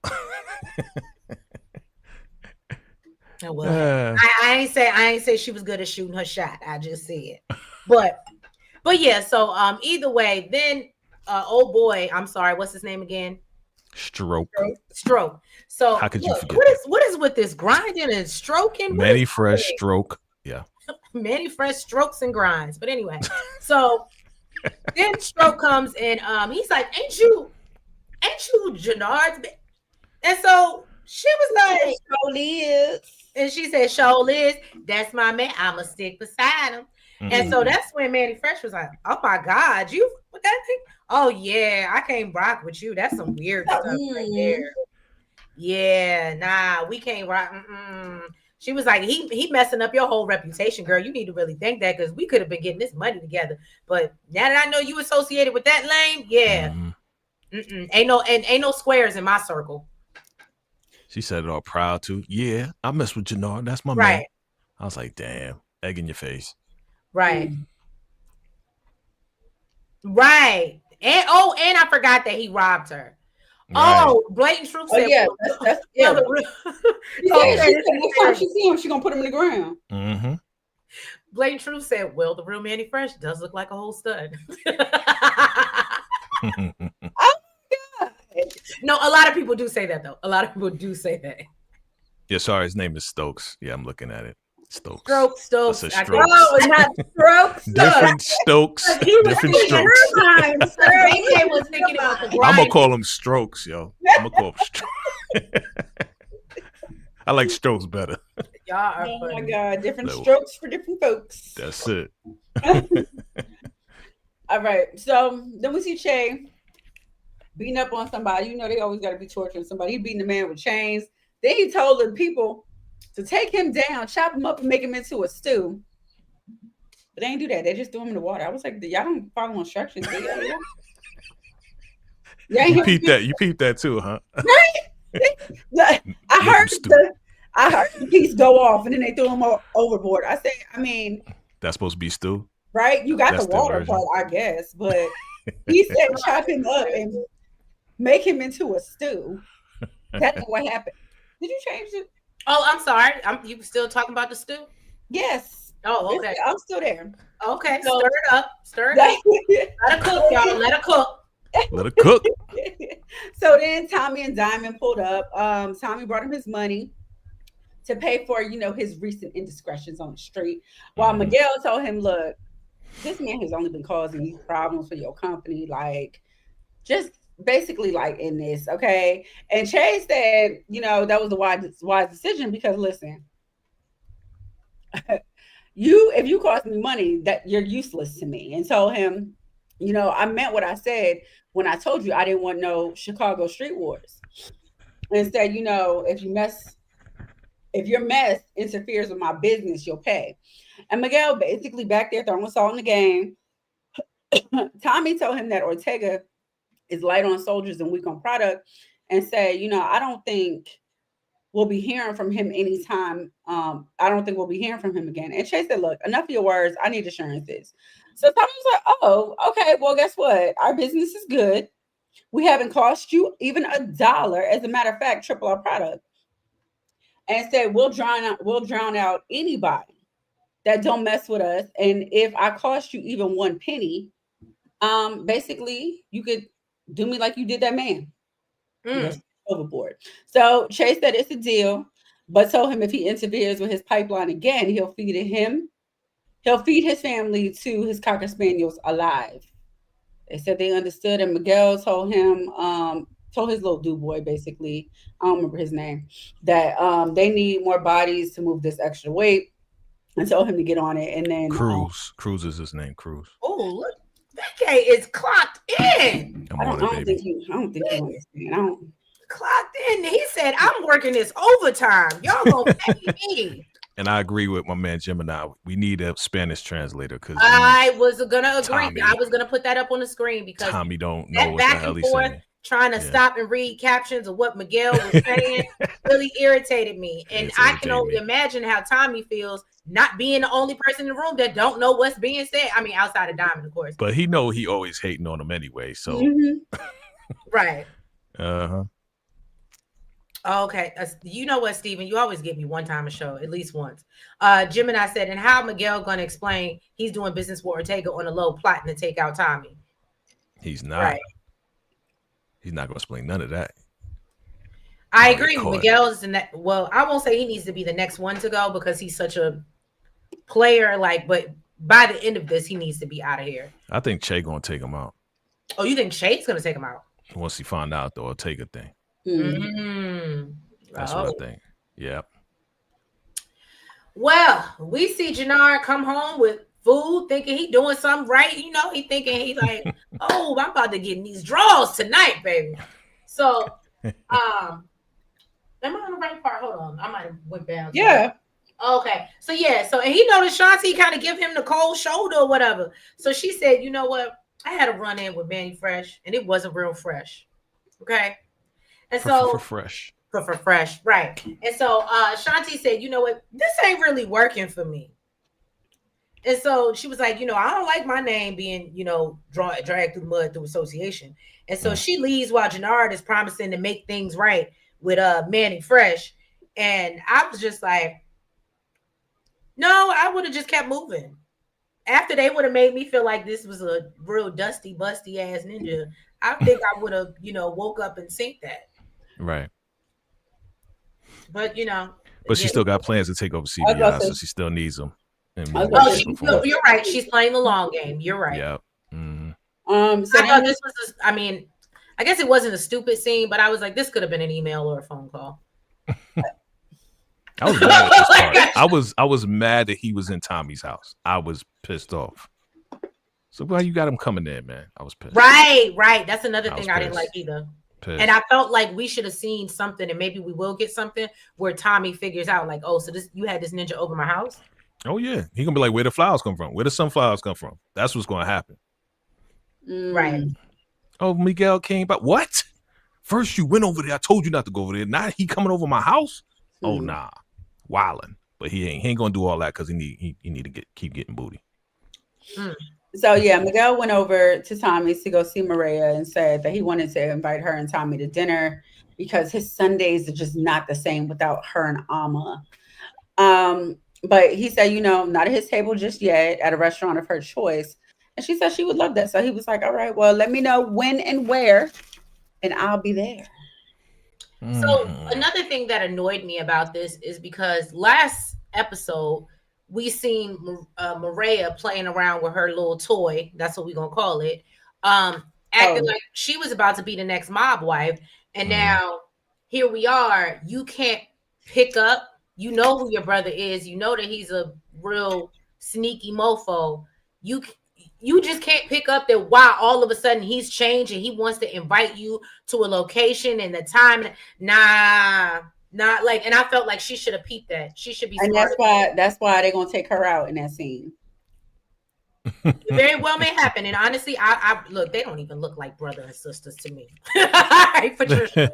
A: Well, I ain't say she was good at shooting her shot. I just said, but yeah. So either way, then old boy, I'm sorry, what's his name again?
C: Stroke.
A: So
C: how could you forget?
A: What is with this grinding and stroking?
C: Manny Fresh Stroke. Yeah.
A: Manny Fresh strokes and grinds. But anyway, so then Stroke comes and he's like, ain't you Jannard's? And so she was like,
B: Liz.
A: And she said, show Liz, that's my man. I'ma stick beside him. Mm-hmm. And so that's when Manny Fresh was like, oh my God, you with that thing? Oh yeah, I can't rock with you. That's some weird stuff right there. Yeah, nah, we can't rock. She was like, he messing up your whole reputation, girl. You need to really think that because we could have been getting this money together. But now that I know you associated with that lame, yeah. Ain't no squares in my circle.
C: She said it all proud too. Yeah, I mess with Jannard. That's my man. I was like, damn, egg in your face.
A: Right. Right. And I forgot that he robbed her. Right. Oh, blatant truth said.
B: Yeah, that's yeah. She said next time she see him, she's gonna put him in the ground.
C: Mm-hmm.
A: Blatant truth said, well, the real Manny Fresh does look like a whole stud.
B: Oh my God.
A: No, a lot of people do say that though. A lot of people do say that.
C: Yeah, sorry, his name is Stokes. Yeah, I'm looking at it. Stokes.
A: Stokes.
C: That's a
A: I
C: Strokes.
B: Oh, not Strokes.
C: Different Stokes.
B: He was
C: Different
B: thinking
C: strokes.
B: her mind, sir.
A: VACAY was thinking about the
C: I'm gonna
A: grind.
C: call him Strokes, yo. I'm gonna call him Strokes. I like Strokes better.
A: Y'all are
B: Oh my
A: funny.
B: God, different
C: No.
B: strokes for different folks.
C: That's it.
B: All right, so then we see Che beating up on somebody. You know they always got to be torturing somebody. He beating the man with chains. Then he told the people to take him down, chop him up, and make him into a stew. But they ain't do that. They just threw him in the water. I was like, y'all don't follow instructions. Do y'all? Yeah,
C: You peeped that too, huh?
B: I heard the piece go off, and then they threw him overboard. I said, I mean,
C: That's supposed to be stew.
B: right? You got
C: That's
B: the
C: the
B: water
C: version.
B: part, I guess, but he said chop him up and make him into a stew. That's not what happened. Did you change it?
A: Oh, I'm sorry. You still talking about the stew?
B: Yes.
A: Oh, okay.
B: I'm still there.
A: Okay.
B: So-
A: Stir it up. Stir it up. Let her cook, y'all. Let her cook.
C: Let it cook.
B: So then Tommy and Diamond pulled up. Tommy brought him his money to pay for, his recent indiscretions on the street. While Miguel told him, look, this man has only been causing these problems for your company. Like, just basically like in this, okay? And Chase said, that was a wise decision because listen, if you cost me money, that you're useless to me. And told him, I meant what I said when I told you I didn't want no Chicago street wars. And said, if your mess interferes with my business, you'll pay. And Miguel basically back there throwing salt in the game. Tommy told him that Ortega is light on soldiers and weak on product, and said, I don't think we'll be hearing from him anytime. I don't think we'll be hearing from him again. And Chase said, look, enough of your words. I need assurances. So Tommy was like, oh, okay, well, guess what? Our business is good. We haven't cost you even $1. As a matter of fact, triple our product. And said, we'll drown out anybody that don't mess with us. And if I cost you even 1 penny, basically you could do me like you did that man. Overboard. So Chase said it's a deal, but told him if he interferes with his pipeline again, he'll feed his family to his Cocker Spaniels alive. They said they understood, and Miguel told him, told his little dude boy, basically, I don't remember his name, that they need more bodies to move this extra weight, and told him to get on it. And then
C: Cruz is his name. Cruz.
A: Oh, look, VACAY is clocked in.
C: I'm on it, baby.
B: I don't think you understand.
A: Clocked in. He said, I'm working this overtime. Y'all gonna pay me.
C: And I agree with my man Gemini. We need a Spanish translator because
A: I was gonna agree.
C: Tommy.
A: I was gonna put that up on the screen because
C: Tommy don't know
A: that
C: what the
A: back
C: hell
A: and
C: he's
A: forth
C: saying.
A: trying to stop and read captions of what Miguel was saying really irritated me. And
C: It's
A: I can
C: irritating
A: only
C: me.
A: imagine how Tommy feels not being the only person in the room that don't know what's being said. I mean, outside of Diamond, of course.
C: But he always hating on him anyway. So
A: Right.
C: uh-huh.
A: Okay. You know what, Steven? You always give me one time a show, at least once. Gemini said, and how Miguel going to explain he's doing business with Ortega on a low plotting to take out Tommy?
C: He's not.
A: Right.
C: He's not going to explain none of that.
A: I
C: Oh,
A: agree.
C: caught it.
A: Miguel's the next. Well, I won't say he needs to be the next one to go because he's such a player. But by the end of this, he needs to be out of here.
C: I think Che going to take him out
A: Oh, you think Shade's going to take him out?
C: once he find out the Ortega thing. That's what I think. Yeah.
A: Well, we see Jannard come home with food, thinking he doing something right. He thinking he's like, oh, I'm about to get in these draws tonight, baby. So, am I on the right part? Hold on, I might have went down.
B: Yeah.
A: Okay. So and he noticed Shanti kind of give him the cold shoulder or whatever. So she said, you know what? I had a run in with Manny Fresh, and it wasn't real fresh. Okay. And so
C: fresh.
A: For fresh, right. And so Shanti said, you know what, this ain't really working for me. And so she was like, I don't like my name being, dragged through mud through association. And so she leaves while Jannard is promising to make things right with Manny Fresh. And I was just like, no, I would have just kept moving. after they would have made me feel like this was a real dusty, busty ass ninja, I think I would have, woke up and seen that.
C: Right.
A: But
C: But she still got plans to take over CBI, so she still needs them.
A: You're right. She's playing the long game. You're right.
C: Yeah. Mm-hmm.
A: So I thought this was. I guess it wasn't a stupid scene, but I was like, this could have been an email or a phone call.
C: I was mad at this part. I was mad that he was in Tommy's house. I was pissed off. So why you got him coming in, man? I was pissed.
A: Right. That's another thing I didn't like either.
C: Pissed.
A: And I felt like we should have seen something, and maybe we will get something where Tommy figures out, like, oh, so you had this ninja over my house.
C: Oh yeah, he gonna be like, where the flowers come from? Where the sunflowers come from? That's what's gonna happen.
A: Right.
C: Oh, Miguel came back. What? First you went over there. I told you not to go over there. Now he coming over my house. Oh nah, wildin'. But he ain't gonna do all that because he need to keep getting booty.
B: So yeah, Miguel went over to Tommy's to go see Maria and said that he wanted to invite her and Tommy to dinner because his Sundays are just not the same without her and Amma. But he said, not at his table just yet, at a restaurant of her choice. And she said she would love that. So he was like, all right, well, let me know when and where, and I'll be there.
A: So another thing that annoyed me about this is because last episode, we seen Maria playing around with her little toy. That's what we're going to call it. Acting like she was about to be the next mob wife. And now here we are. You can't pick up. You know who your brother is. You know that he's a real sneaky mofo. You just can't pick up that wow, all of a sudden he's changed and he wants to invite you to a location and the time. Not like, and I felt like she should have peeped that. She should be.
B: And that's why they're gonna take her out in that scene.
A: It very well may happen. And honestly, I look, they don't even look like brother and sisters to me. Patricia.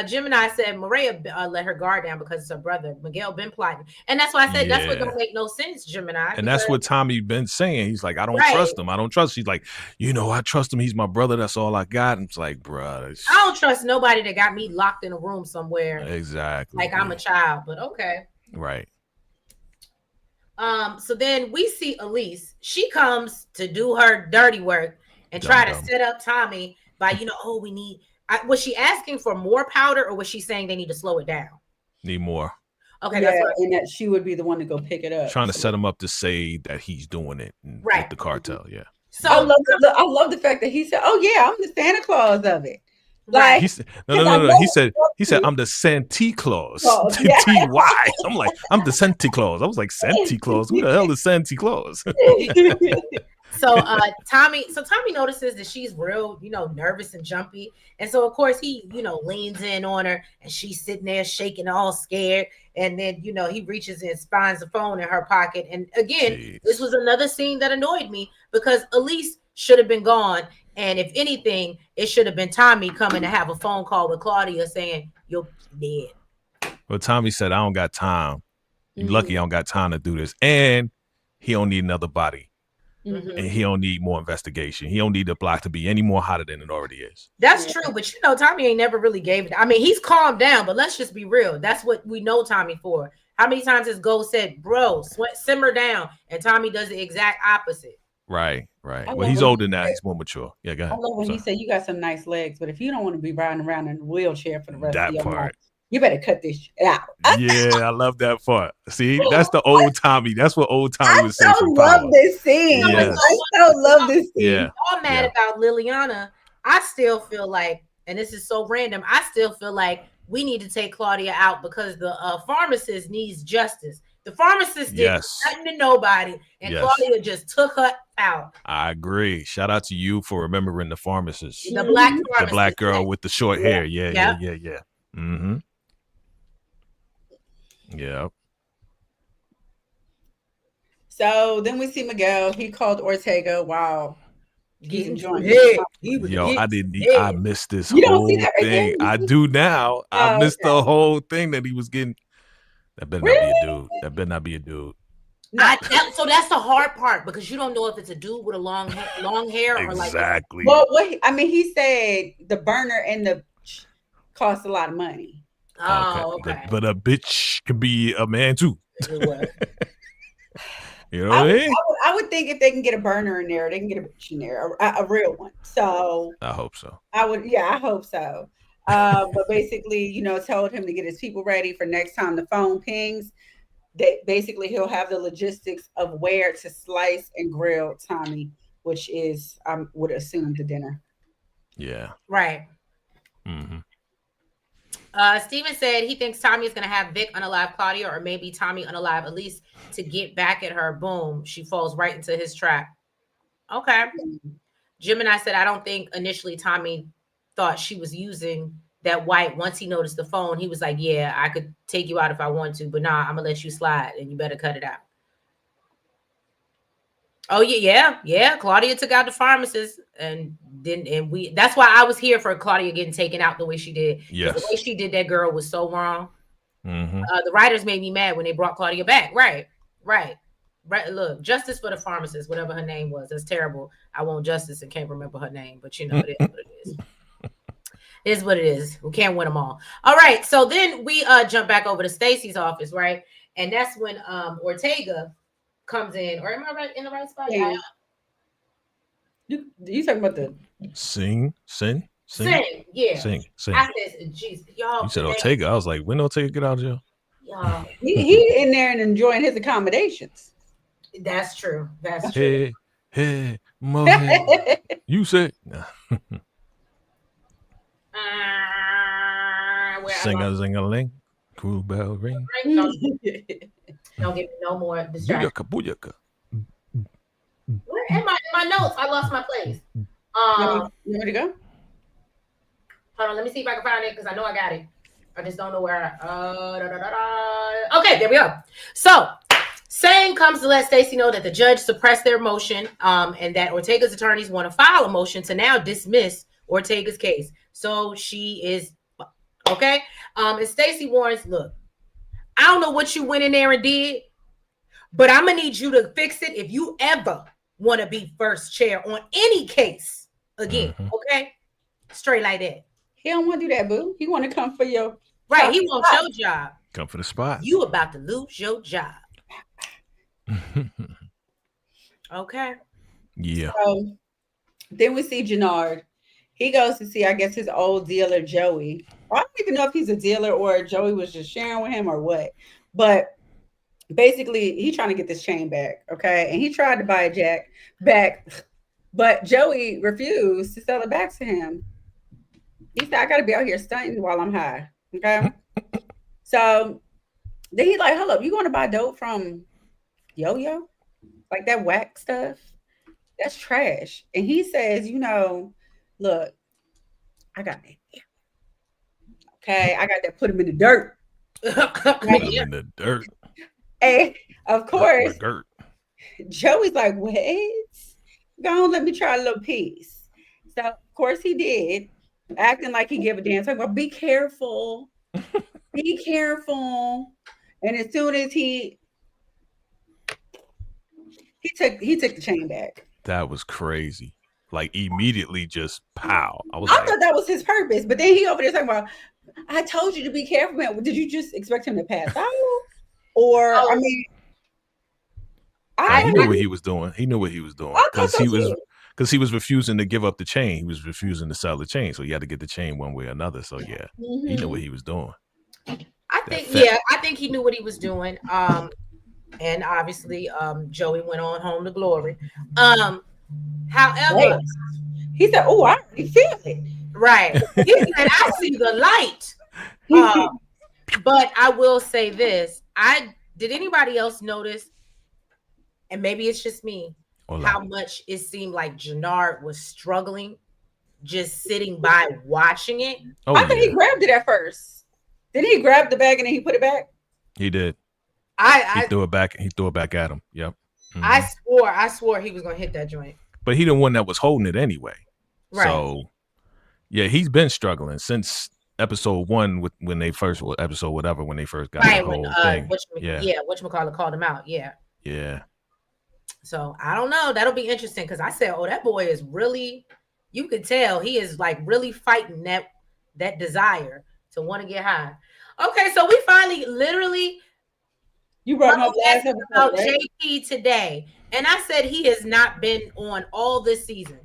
A: Gemini said Maria let her guard down because it's her brother. Miguel been plotting, and that's why I said that's what don't make no sense, Gemini.
C: And that's what Tommy been saying. He's like, I don't trust him. I don't trust. She's like, I trust him. He's my brother. That's all I got. And it's like, bruh,
A: I don't trust nobody that got me locked in a room somewhere.
C: Exactly.
A: Like I'm a child, but okay.
C: Right.
A: So then we see Elise. She comes to do her dirty work and try to set up Tommy by, we need. Was she asking for more powder, or was she saying they need to slow it down?
C: Need more.
A: Okay,
B: yeah, and that she would be the one to go pick it up.
C: Trying to set him up to say that he's doing it with the cartel. Yeah.
B: So I love the fact that he said, "Oh yeah, I'm the Santa Claus of it." Like
C: no. He said I'm the Santa Claus. T-Y. I'm like, I'm the Santa Claus. I was like, Santa Claus. Who the hell is Santa Claus?
A: So Tommy notices that she's real, nervous and jumpy. And so of course he, leans in on her and she's sitting there shaking all scared. And then, he reaches and finds the phone in her pocket. And again, this was another scene that annoyed me because Elise should have been gone. And if anything, it should have been Tommy coming to have a phone call with Claudia saying, you're dead.
C: Well, Tommy said, I don't got time. You're lucky I don't got time to do this. And he don't need another body. And he don't need more investigation. He don't need the block to be any more hotter than it already is.
A: That's true, but Tommy ain't never really gave it. I mean, he's calmed down, but let's just be real. That's what we know Tommy for. How many times has Ghost said, "Bro, simmer down," and Tommy does the exact opposite.
C: Right. Well, he's older now. He's more mature. Yeah, go ahead.
B: I love when he said, "You got some nice legs, but if you don't want to be riding around in a wheelchair for the rest of your life, you better cut this shit out."
C: Yeah, I love that part. See, that's the old Tommy. That's what old Tommy was saying.
B: I love this scene.
C: Yes.
B: I so love this scene.
C: Yeah.
A: All mad about Liliana. I still feel like, and this is so random, I still feel like we need to take Claudia out because the pharmacist needs justice. The pharmacist did nothing to nobody, and Claudia just took her out.
C: I agree. Shout out to you for remembering the pharmacist.
A: The black pharmacist.
C: The black girl with the short hair. Yeah. Mm-hmm. Yeah.
B: So then we see Miguel. He called Ortega while he's enjoying.
C: I missed this whole thing. I do now. I missed the whole thing that he was getting. That better not be a dude.
A: So that's the hard part because you don't know if it's a dude with a long hair or
C: exactly.
B: Well, he said the burner and the cost a lot of money.
A: Oh, okay.
C: But a bitch could be a man too. You know what I mean?
B: I would think if they can get a burner in there, they can get a bitch in there, a real one. So
C: I hope so.
B: I hope so. But basically, told him to get his people ready for next time the phone pings. Basically, he'll have the logistics of where to slice and grill Tommy, which is, I would assume, the dinner.
C: Yeah.
A: Right.
C: Mm-hmm.
A: Steven said he thinks Tommy is going to have Vic unalive Claudia, or maybe Tommy unalive Elise to get back at her. Boom. She falls right into his trap. Okay. Gemini said, I don't think initially Tommy thought she was using that white. Once he noticed the phone, he was like, yeah, I could take you out if I want to, but nah, I'm going to let you slide and you better cut it out. Oh, yeah. Claudia took out the pharmacist that's why I was here for Claudia getting taken out the way she did.
C: Yes.
A: The way she did that girl was so wrong.
C: Mm-hmm.
A: The writers made me mad when they brought Claudia back. Right. Look, justice for the pharmacist, whatever her name was. That's terrible. I want justice and can't remember her name, but it is what it is. It is what it is. We can't win them all. All right. So then we jump back over to Stacy's office, right? And that's when Ortega comes in. Or am I right in the right spot?
B: Yeah. You talking about the
C: sing?
A: Yeah.
C: Sing.
A: I said, geez, y'all.
C: You said Ortega. I was like, when Ortega get out of jail?
A: Y'all.
B: He in there and enjoying his accommodations.
A: That's true. That's true.
C: Hey, Mohe. You said. Sing-a-ling, cool bell ring.
A: Don't give me no more distractions.
C: Booyaka.
A: Where am I in my notes? I lost my place.
B: You want me to go?
A: Hold on, let me see if I can find it because I know I got it. I just don't know where. Okay, there we go. So, Sang comes to let Stacey know that the judge suppressed their motion, and that Ortega's attorneys want to file a motion to now dismiss Ortega's case. So she is okay. And Stacey warns, look, I don't know what you went in there and did, but I'm gonna need you to fix it if you ever want to be first chair on any case again. Mm-hmm. Okay, straight like that.
B: He don't want to do that, boo. He want to come for your
A: right. He wants your job.
C: Come for the spot.
A: You about to lose your job. Okay.
C: Yeah.
B: So then we see Jannard. He goes to see, I guess, his old dealer, Joey. I don't even know if he's a dealer or Joey was just sharing with him or what. But basically, he's trying to get this chain back, okay? And he tried to buy it back, but Joey refused to sell it back to him. He said, I got to be out here stunting while I'm high, okay? So then he like, hold up, you going to buy dope from Yo-Yo? Like that whack stuff? That's trash. And he says, look, I got that. Okay, I got that. Put him in the dirt.
C: Put him in the dirt.
B: And of course, Joey's like, what? Go on, let me try a little piece. So of course he did, acting like he gave a damn. Talking about, be careful, be careful. And as soon as he took the chain back.
C: That was crazy. Like immediately just pow. I
B: thought that was his purpose, but then he over there talking about, I told you to be careful, man. Did you just expect him to pass out? Or I mean,
C: he knew what he was doing. He knew what he was doing because he was refusing to give up the chain. He was refusing to sell the chain, so he had to get the chain one way or another. So yeah, he knew what he was doing.
A: I think he knew what he was doing. And obviously, Joey went on home to glory. However,
B: he said, "Oh, I already feel it."
A: Right. He said, "I see the light." But I will say this: did anybody else notice? And maybe it's just me. How much it seemed like Jannard was struggling, just sitting by watching it.
B: I think he grabbed it at first. Didn't he grab the bag and then he put it back?
C: He did. He threw it back. He threw it back at him. Yep.
A: Mm-hmm. I swore he was gonna hit that joint.
C: But he the one that was holding it anyway.
A: Right.
C: So yeah, he's been struggling since episode 1 when they first got the whole thing.
A: Whatchamacallit called him out. Yeah.
C: Yeah.
A: So I don't know. That'll be interesting because I said, that boy is really, you could tell he is like really fighting that desire to want to get high. Okay, so we finally literally
B: You brought him
A: Bubba
B: up last
A: asked
B: episode,
A: about
B: right?
A: JP today, and I said he has not been on all this season.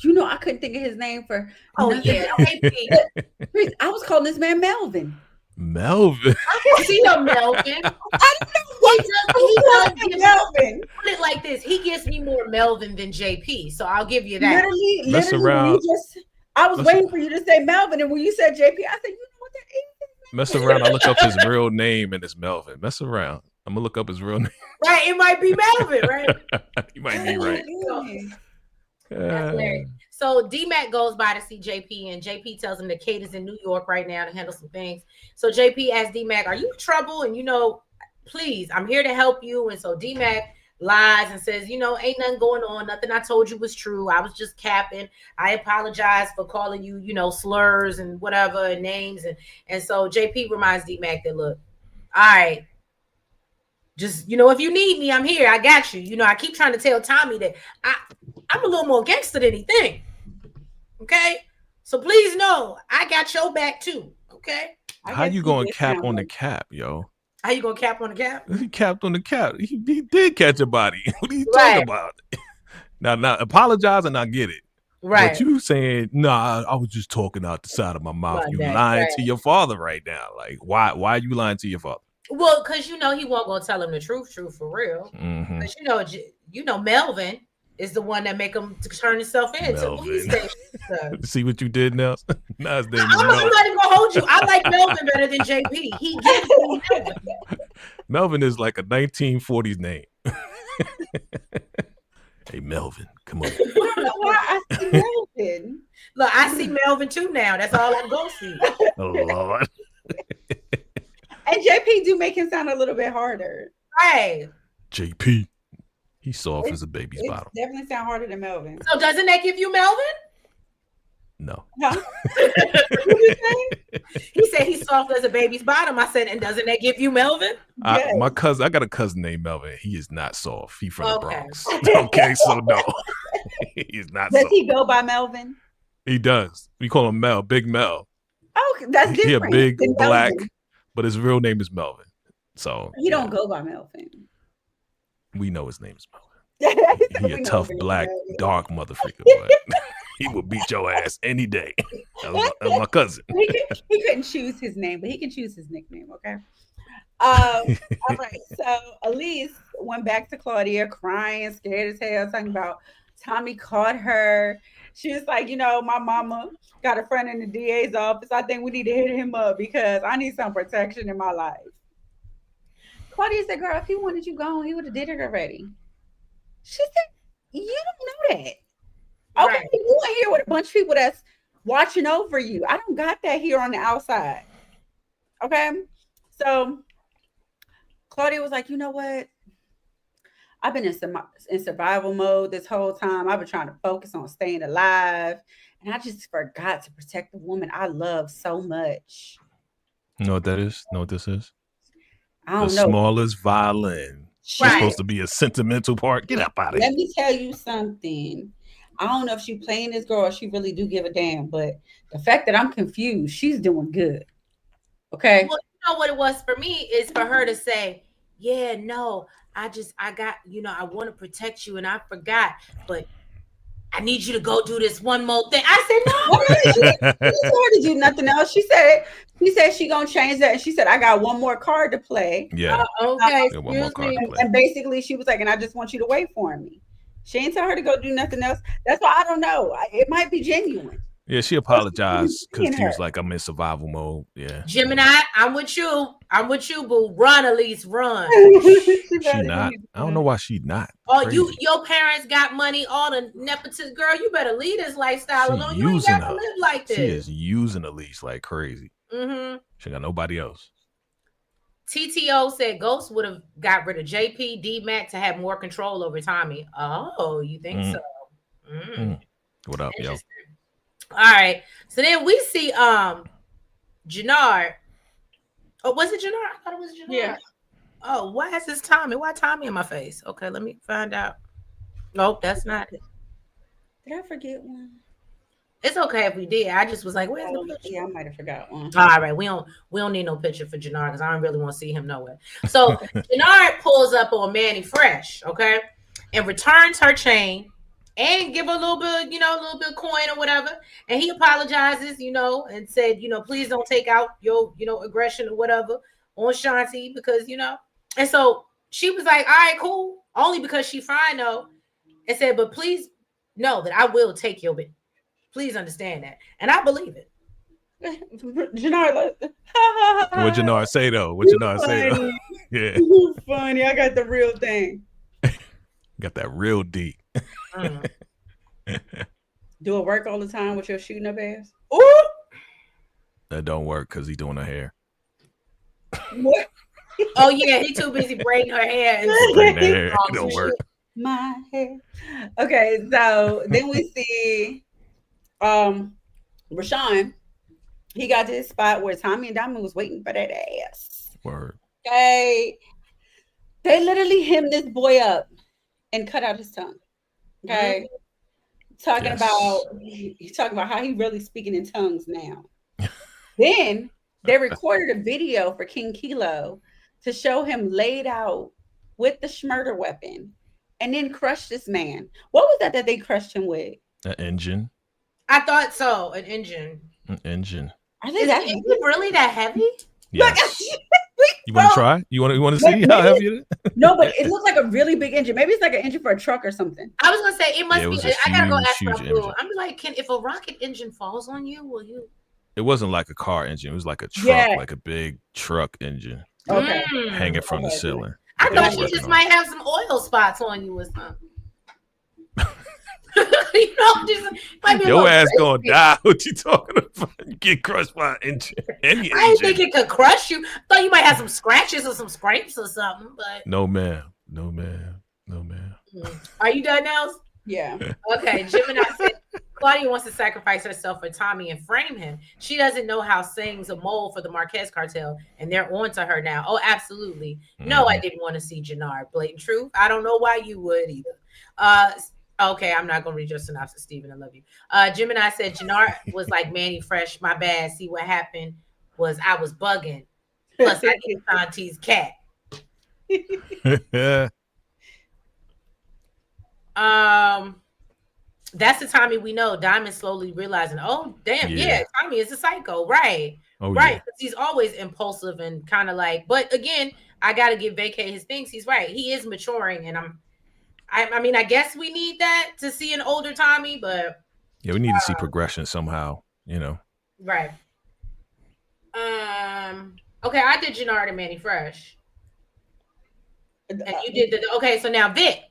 B: You know, I couldn't think of his name for
A: Oh
B: nothing.
A: yeah, JP.
B: Chris, I was calling this man Melvin.
C: Melvin.
A: I can see a Melvin.
B: I don't know
A: He does
B: Melvin.
A: put it like this. He gives me more Melvin than JP, so I'll give you that.
C: Mess
B: Literally,
C: around.
B: when you just, I was waiting for you to say Melvin, and when you said JP, I said, you know what that is?
C: Mess around. I look up his real name and it's Melvin. Mess around. I'm gonna look up his real name.
A: Right, it might be Melvin, right?
C: You might be right.
A: That's hilarious. So D-Mac goes by to see JP, and JP tells him that Kate is in New York right now to handle some things. So JP asks D-Mac, are you in trouble? And, you know, please, I'm here to help you. And so D-Mac lies and says, you know, ain't nothing going on. Nothing I told you was true. I was just capping. I apologize for calling you, you know, slurs and whatever, and names. And so JP reminds D-Mac that, look, all right, just, you know, if you need me, I'm here. I got you. You know, I keep trying to tell Tommy that I'm a little more gangster than he think. Okay? So please know, I got your back too. Okay?
C: How you going to cap on the cap, yo?
A: How you going to cap on the cap?
C: He capped on the cap. He did catch a body. What are you talking about? Now, apologize and I get it.
A: Right.
C: But you saying, nah, I was just talking out the side of my mouth.
A: Right,
C: You
A: right,
C: lying
A: right.
C: to your father right now. Like, why are you lying to your father?
A: Well, because, you know, he won't go tell him the truth for real.
C: Mhm.
A: But, you know, Melvin is the one that make him turn himself in.
C: Melvin. See what you did now? Now his name is
A: I'm not
C: Melvin.
A: even gonna hold you. I like Melvin better than JP. He gives me Melvin.
C: Melvin is like a 1940s name. Hey, Melvin, come on.
B: Why I see Melvin?
A: Look, I see Melvin too now. That's all I'm gonna see.
C: Oh, Lord.
B: And JP do make him sound a little bit harder.
A: Right.
C: JP. He's soft as a baby's
B: It
C: bottom.
B: definitely sound harder than Melvin.
A: So doesn't that give you Melvin?
C: No.
B: Huh?
A: He said he's soft as a baby's bottom. I said, and doesn't that give you Melvin?
B: Yes.
C: I got a cousin named Melvin. He is not soft. He from the
A: Okay.
C: Bronx. Okay, so no. He's not
B: Does
C: soft.
B: he go by Melvin?
C: He does. We call him Mel, Big Mel.
B: Oh, that's
C: He a
B: different.
C: big
B: than
C: black,
B: Melvin.
C: but his real name is Melvin. So
B: He don't go by Melvin.
C: we know his name is Melvin. He
B: We
C: a
B: know
C: tough,
B: his name is
C: black,
B: Melvin.
C: dark motherfucker, but he will beat your ass any day. That's my cousin.
B: He couldn't choose his name, but he can choose his nickname. Okay. All right. So Elise went back to Claudia, crying, scared as hell, talking about Tommy caught her. She was like, you know, my mama got a friend in the DA's office. I think we need to hit him up because I need some protection in my life. Claudia said, girl, if he wanted you gone, he would have did it already. She said, you don't know that. Okay,
A: Right.
B: you in here with a bunch of people that's watching over you. I don't got that here on the outside. Okay. So Claudia was like, you know what? I've been in survival mode this whole time. I've been trying to focus on staying alive. And I just forgot to protect the woman I love so much.
C: You know what that is? Know what this is?
B: I don't
C: The
B: know.
C: smallest violin. It's
A: Right.
C: supposed to be a sentimental part. Get up out of here.
B: Let me tell you something. I don't know if she's playing this girl or she really do give a damn, but the fact that I'm confused, she's doing good. Okay.
A: Well, you know what it was for me is for her to say, yeah, no, I got, you know, I want to protect you and I forgot, but I need you to go do this one more thing. I said, no.
B: She didn't tell her to do nothing else. She said she gonna change that. And she said, I got one more card to play.
C: Yeah.
A: Okay,
C: Yeah, one more
A: excuse
C: card
A: me.
C: to play.
B: And basically she was like, and I just want you to wait for me. She ain't tell her to go do nothing else. That's why I don't know. It might be genuine.
C: Yeah, she apologized because she
B: her.
C: was like, I'm in survival mode. Yeah.
A: Gemini, I'm with you. I'm with you, boo. Run, Elise, run.
C: She not. I don't know why she not.
A: Oh,
C: Crazy.
A: your parents got money, all the nepotism. Girl, you better leave this lifestyle
C: She
A: alone. You ain't
C: using
A: got to
C: her.
A: live like this.
C: She is using Elise like crazy.
A: Mm-hmm.
C: She got nobody else.
A: TTO said Ghost would have got rid of JP D-Mac to have more control over Tommy. Oh, you think so?
C: What up, yo?
A: Interesting. All right. So then we see Jannard. Oh, was it Jannard? I thought it was Jannard.
B: Yeah.
A: Oh, why is this Tommy? Why Tommy in my face? Okay, let me find out. Nope, that's not it.
B: Did I forget one?
A: It's okay if we did. I just was like, where's the picture?
B: Yeah, I might have forgot one.
A: All right, we don't need no picture for Jannard because I don't really want to see him nowhere. So Jannard pulls up on Manny Fresh, okay, and returns her chain and give her a little bit, a little bit of coin or whatever. And he apologizes, and said, please don't take out your, aggression or whatever on Shanti because, And so she was like, all right, cool. Only because she fine though. And said, but please know that I will take your bit. Please understand that. And I believe it.
B: Jannard,
C: What Jannard say though? What Jannard say though? Yeah.
B: You funny. I got the real thing.
C: Got that real deep.
B: Do it work all the time with your shooting up ass? Ooh!
C: That don't work because he's doing her hair.
B: What?
A: Oh yeah, he too busy braiding her hair.
C: Braiding her hair. It don't work.
B: My hair. Okay, so then we see Rashawn. He got to his spot where Tommy and Diamond was waiting for that ass.
C: Word.
B: Okay. They literally hemmed this boy up and cut out his tongue. Okay. Talking about how he really speaking in tongues now. Then they recorded a video for King Kilo to show him laid out with the schmurder weapon and then crushed this man. What was that they crushed him with?
C: An engine.
A: I thought so. An engine.
C: An engine.
B: I think
A: Is it really that heavy?
C: Yes. You want to try? You want to see how heavy it is?
B: No, but it looks like a really big engine. Maybe it's like an engine for a truck or something.
A: I was gonna say it must be. I gotta go ask my boo.
C: Engine.
A: I'm like, if a rocket engine falls on you, will you?
C: It wasn't like a car engine. It was like a truck, like a big truck engine, hanging from the ceiling.
A: I thought you just might have some oil spots on you or something.
C: Your ass gonna die. What you talking about? You get crushed by an engine.
A: I didn't think it could crush you. I thought you might have some scratches or some scrapes or something. But
C: no, ma'am.
A: Are you done now?
B: Yeah.
A: Okay. Gemini said Claudia wants to sacrifice herself for Tommy and frame him. She doesn't know how Sing's a mole for the Marquez cartel, and they're on to her now. Oh, absolutely. No, I didn't want to see Jannard. Blatant truth. I don't know why you would either. Okay, I'm not gonna read your synopsis, Steven. I love you. Gemini said Jannard was like Manny Fresh. My bad. See what happened was I was bugging. Plus, I get Santi's cat. That's the Tommy we know. Diamond slowly realizing, oh damn, yeah Tommy is a psycho, right?
C: Oh,
A: right,
C: yeah.
A: because he's always impulsive and kind of like. But again, I gotta give VACAY his things. He's right. He is maturing, and I mean, I guess we need that to see an older Tommy, but
C: yeah, we need to see progression somehow,
A: Right. Okay, I did Jannard and Manny Fresh, and you did okay. So now Vic,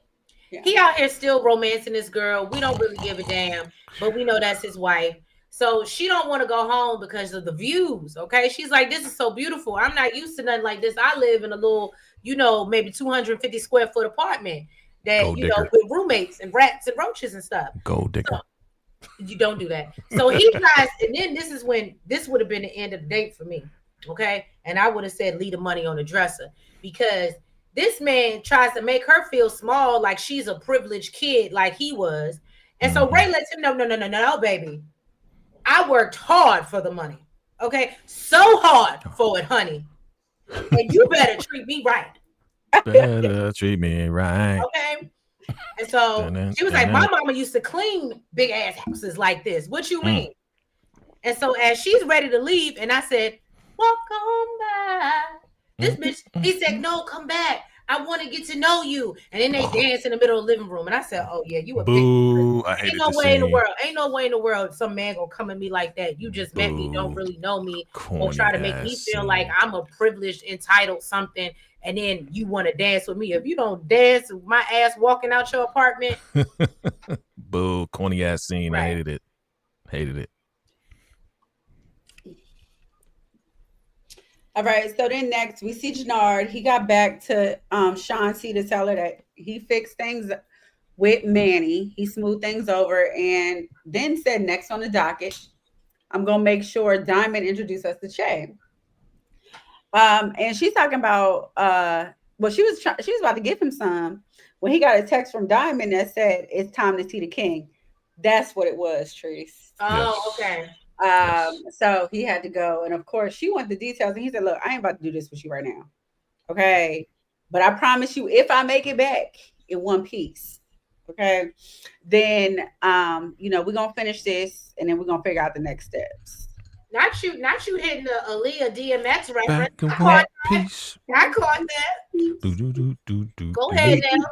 A: he out here still romancing this girl. We don't really give a damn, but we know that's his wife. So she don't want to go home because of the views. Okay, she's like, this is so beautiful. I'm not used to nothing like this. I live in a little, maybe 250 square foot apartment. That with roommates and rats and roaches and stuff.
C: Gold digger.
A: So, you don't do that. So he tries, and then this would have been the end of the date for me. Okay. And I would have said leave the money on the dresser because this man tries to make her feel small, like she's a privileged kid, like he was. And so Ray lets him know, no, baby. I worked hard for the money. Okay. So hard for it, honey. And you better treat me right.
C: Better treat me right.
A: Okay. And so she was like, my mama used to clean big ass houses like this. What you mean? And so as she's ready to leave, and I said, welcome back. This bitch, he said, no, come back. I want to get to know you. And then they dance in the middle of the living room. And I said, oh yeah, you a
C: boo.
A: Big ain't no way in the world. Ain't no way in the world some man gonna come at me like that. You just met me, don't really know me, or try to make me feel like I'm a privileged, entitled something. And then you want to dance with me. If you don't dance with my ass walking out your apartment.
C: Boo, corny ass scene. Right. I hated it.
B: All right. So then next we see Jannard. He got back to Shanti to tell her that he fixed things with Manny. He smoothed things over and then said next on the docket, I'm going to make sure Diamond introduce us to Che. And she's talking about she was about to give him some when he got a text from Diamond that said it's time to see the king. That's what it was, Treese.
A: Oh, okay.
B: So he had to go, and of course she wanted the details, and he said, "Look, I ain't about to do this with you right now, okay? But I promise you, if I make it back in one piece, okay, then we're gonna finish this, and then we're gonna figure out the next steps."
A: Not you hitting the Aaliyah DMX reference.
C: Back in
A: I
C: one
A: caught that.
C: piece.
A: I caught that.
C: Do, do, do, do, do,
A: Go
C: do.
A: ahead now.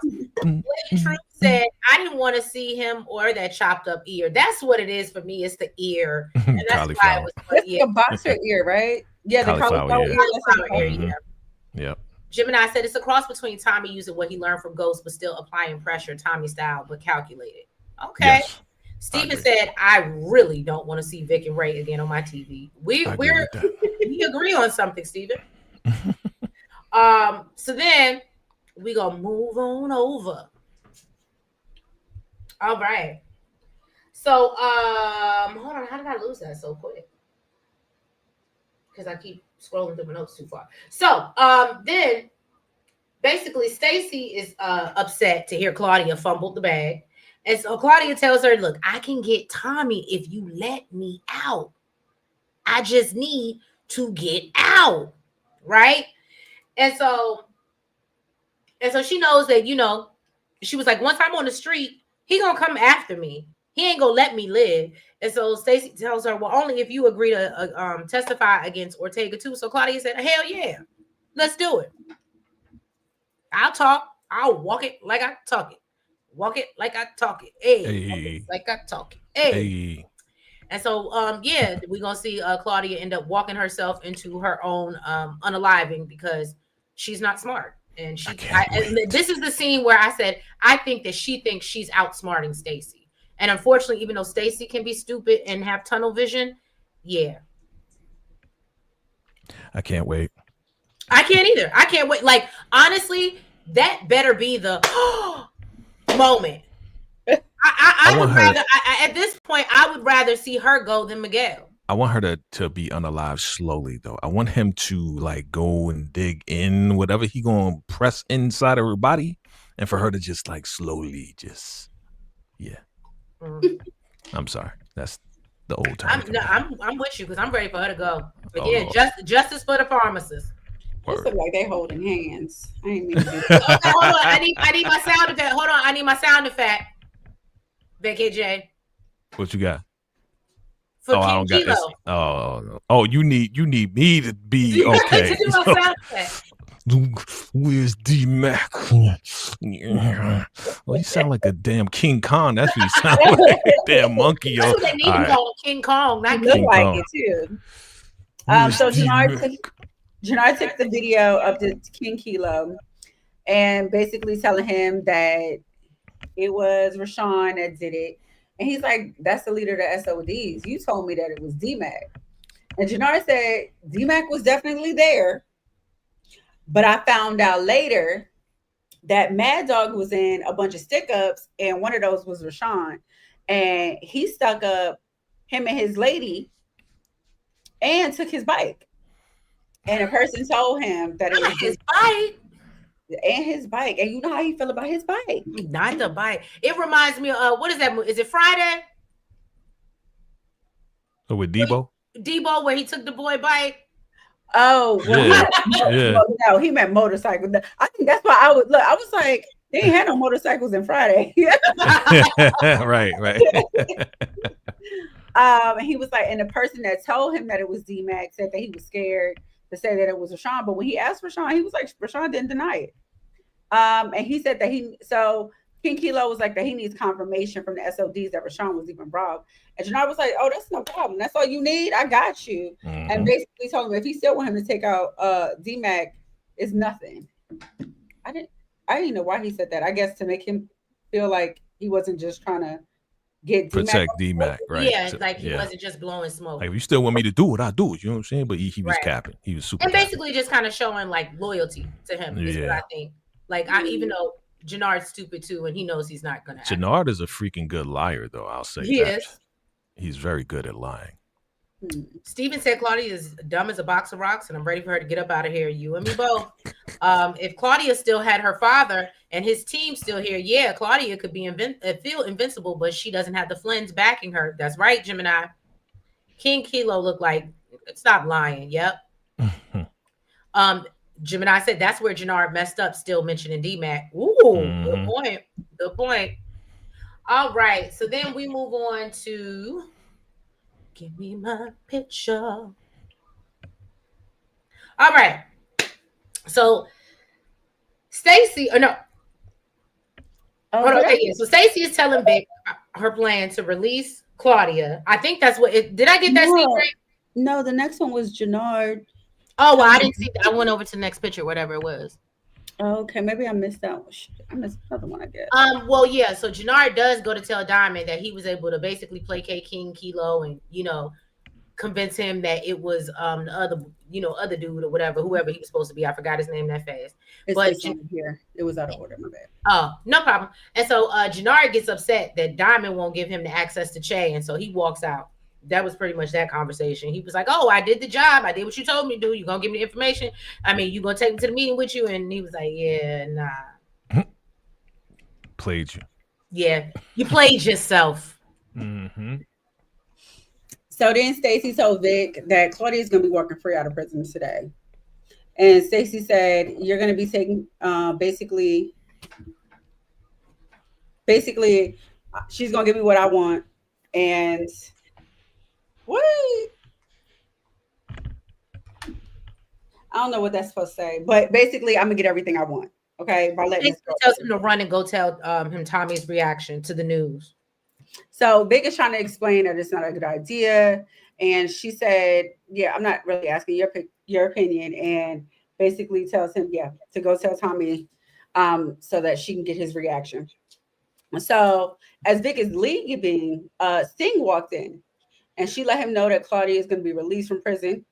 A: Lady Truth said, I didn't want to see him or that chopped up ear. That's what it is for me. It's the ear. And that's why it
C: Cauliflower.
A: was
B: It's
A: yeah.
B: a boxer ear, right? Yeah, the
C: Cauliflower
B: cauliflower
C: ear.
B: ear. That's
A: Cauliflower ear,
C: Mhm.
A: yeah.
C: Yep.
A: Gemini said it's a cross between Tommy using what he learned from Ghost, but still applying pressure, Tommy style, but calculated. Okay.
C: Yes.
A: Stephen
C: agree.
A: said, I really don't want to see Vic and Ray again on my TV.
C: I agree with that.
A: We agree on something, Stephen. So then we gonna move on over. All right. So hold on, how did I lose that so quick? Because I keep scrolling through my notes too far. So then basically Stacy is upset to hear Claudia fumbled the bag. And so Claudia tells her, look, I can get Tommy if you let me out. I just need to get out. Right? And so she knows that, she was like, once I'm on the street, he gonna come after me. He ain't gonna let me live. And so Stacy tells her, well, only if you agree to testify against Ortega too. So Claudia said, hell yeah, let's do it. I'll talk. I'll walk it like I talk it. Walk it like I talk it. Hey. Like I talk it. Hey. And so, we're going to see Claudia end up walking herself into her own unaliving because she's not smart. And this is the scene where I said, I think that she thinks she's outsmarting Stacy. And unfortunately, even though Stacy can be stupid and have tunnel vision, yeah.
C: I can't wait.
A: I can't either. I can't wait. Like, honestly, that better be the moment. I would rather, at this point, I would rather see her go than Miguel.
C: I want her to be unalive slowly, though. I want him to like go and dig in whatever he gonna press inside of her body, and for her to just like slowly, yeah. I'm sorry, that's the old time.
A: I'm with you because I'm ready for her to go. But justice for the pharmacist.
B: It looks like they holding hands. I ain't mean to do
A: that. Okay, hold on. I need my sound effect. Hold on. I need my sound effect. VACAY-J.
C: What you got?
A: For I don't got
C: this. Oh, you need me to be okay.
A: To do my sound effect.
C: Where's D-Mac? Well, you sound like a damn King Kong. That's what you sound like. Damn monkey, yo.
A: That's what they need to call King Kong, not King
B: Kong. Like it too. So Janard took the video up to King Kilo and basically telling him that it was Rashawn that did it. And he's like, that's the leader of the SODs. You told me that it was D-Mac. And Janard said, D-Mac was definitely there. But I found out later that Mad Dog was in a bunch of stick-ups, and one of those was Rashawn. And he stuck up him and his lady and took his bike. And a person told him that it was
A: his bike.
B: And his bike. And you know how you feel about his bike.
A: Not the bike. It reminds me of, what is that? Is it Friday?
C: So with Debo?
A: Debo, where he took the boy bike.
B: Oh, well,
C: yeah.
B: No, he meant motorcycle. I think that's why I was like, they ain't had no motorcycles in Friday.
C: Right.
B: And he was like, and the person that told him that it was D-Mac said that he was scared to say that it was Rashawn. But when he asked Rashawn, he was like, Rashawn didn't deny it. And he said that King Kilo was like that he needs confirmation from the SODs that Rashawn was even robbed. And Janard was like, oh, that's no problem. That's all you need. I got you. Mm-hmm. And basically told him if he still want him to take out D-Mac, it's nothing. I didn't know why he said that. I guess to make him feel like he wasn't just trying to
C: protect D-Mac, right?
A: Yeah, it's like he wasn't just blowing smoke.
C: Like, if you still want me to do it, I'll do it. You know what I'm saying? But he was capping. He was super.
A: And basically just kind of showing like loyalty to him is what I think. Like, even though Janard's stupid too, and he knows he's not gonna.
C: Janard is a freaking good liar, though. I'll say
A: he is.
C: He's very good at lying.
A: Steven said Claudia is dumb as a box of rocks, and I'm ready for her to get up out of here. You and me both. If Claudia still had her father and his team still here, yeah, Claudia could be feel invincible, but she doesn't have the Flynns backing her. That's right, Gemini. King Kilo looked like, stop lying. Yep. Gemini said that's where Jannard messed up, still mentioning D-Mac. Ooh, good point. Good point. All right. So then we move on to give me my picture. All right. So Stacy, or no. Okay, yeah. So Stacy is telling Vic her plan to release Claudia. I think that's what it did. I get that secret?
B: No, the next one was Jannard.
A: Oh, well, I didn't see that. I went over to the next picture, whatever it was.
B: Okay, maybe I missed that one. I missed another one, I guess.
A: Well, yeah. So Jannard does go to tell Diamond that he was able to basically placate King Kilo and convince him that it was the other dude or whatever, whoever he was supposed to be. I forgot his name that fast.
B: But here it was out of order. My bad.
A: Oh, no problem. And so Jannard gets upset that Diamond won't give him the access to Che, and so he walks out. That was pretty much that conversation. He was like, "Oh, I did the job. I did what you told me to do. You gonna give me the information? I mean, you gonna take me to the meeting with you?" And he was like, "Yeah, nah."
C: Played you.
A: Yeah, you played yourself.
C: Mm-hmm.
B: So then Stacy told Vic that Claudia is gonna be working free out of prison today, and Stacy said, "You're gonna be taking basically, she's gonna give me what I want." And what? I don't know what that's supposed to say, but basically, I'm gonna get everything I want. Okay, by letting this go.
A: Tells him to run and go tell him Tommy's reaction to the news.
B: So Vic is trying to explain that it's not a good idea, and she said, "Yeah, I'm not really asking your opinion," and basically tells him, "Yeah, to go tell Tommy, so that she can get his reaction." So as Vic is leaving, Sting walked in. And she let him know that Claudia is going to be released from prison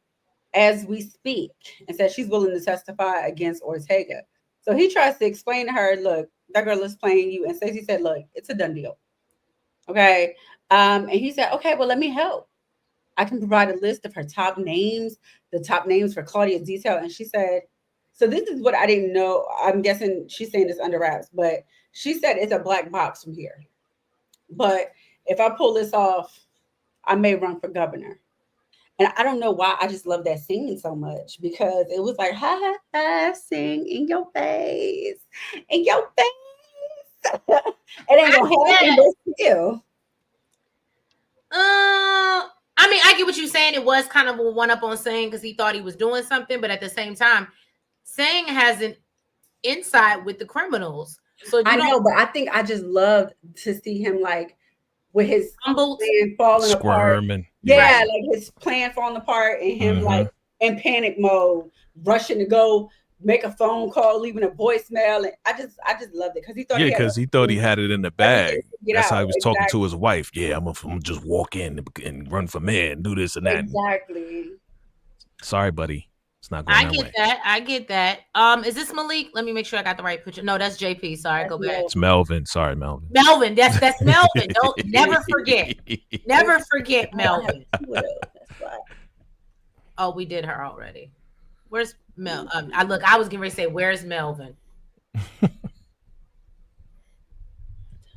B: as we speak, and said she's willing to testify against Ortega. So he tries to explain to her, "Look, that girl is playing you." And Stacey said, "Look, it's a done deal." Okay. And he said, "Okay, well, let me help. I can provide a list of her top names, the top names for Claudia's detail." And she said, so this is what I didn't know. I'm guessing she's saying this under wraps, but she said it's a black box from here. But if I pull this off, I may run for governor. And I don't know why. I just love that singing so much, because it was like, ha, ha, ha, sing in your face, in your face. It ain't gonna happen, but still.
A: I mean, I get what you're saying. It was kind of a one-up on Sang because he thought he was doing something, but at the same time, Sang has an insight with the criminals. So
B: I know, but I think I just loved to see him like with his plan falling apart. Yeah, right. Like his plan falling apart and him like in panic mode, rushing to go make a phone call, leaving a voicemail. And I just loved it because he thought
C: he thought he had it in the bag. That's how he was talking to his wife. Yeah, I'm gonna just walk in and run for mayor and do this and that.
B: Exactly.
C: Sorry, buddy. It's not going that way.
A: I get that. Is this Malik? Let me make sure I got the right picture. No, that's JP. Sorry, go back.
C: It's Melvin. Sorry, Melvin.
A: Melvin. That's Melvin. Don't never forget. Never forget Melvin. Oh, we did her already. Where's Mel? I was getting ready to say, where's Melvin?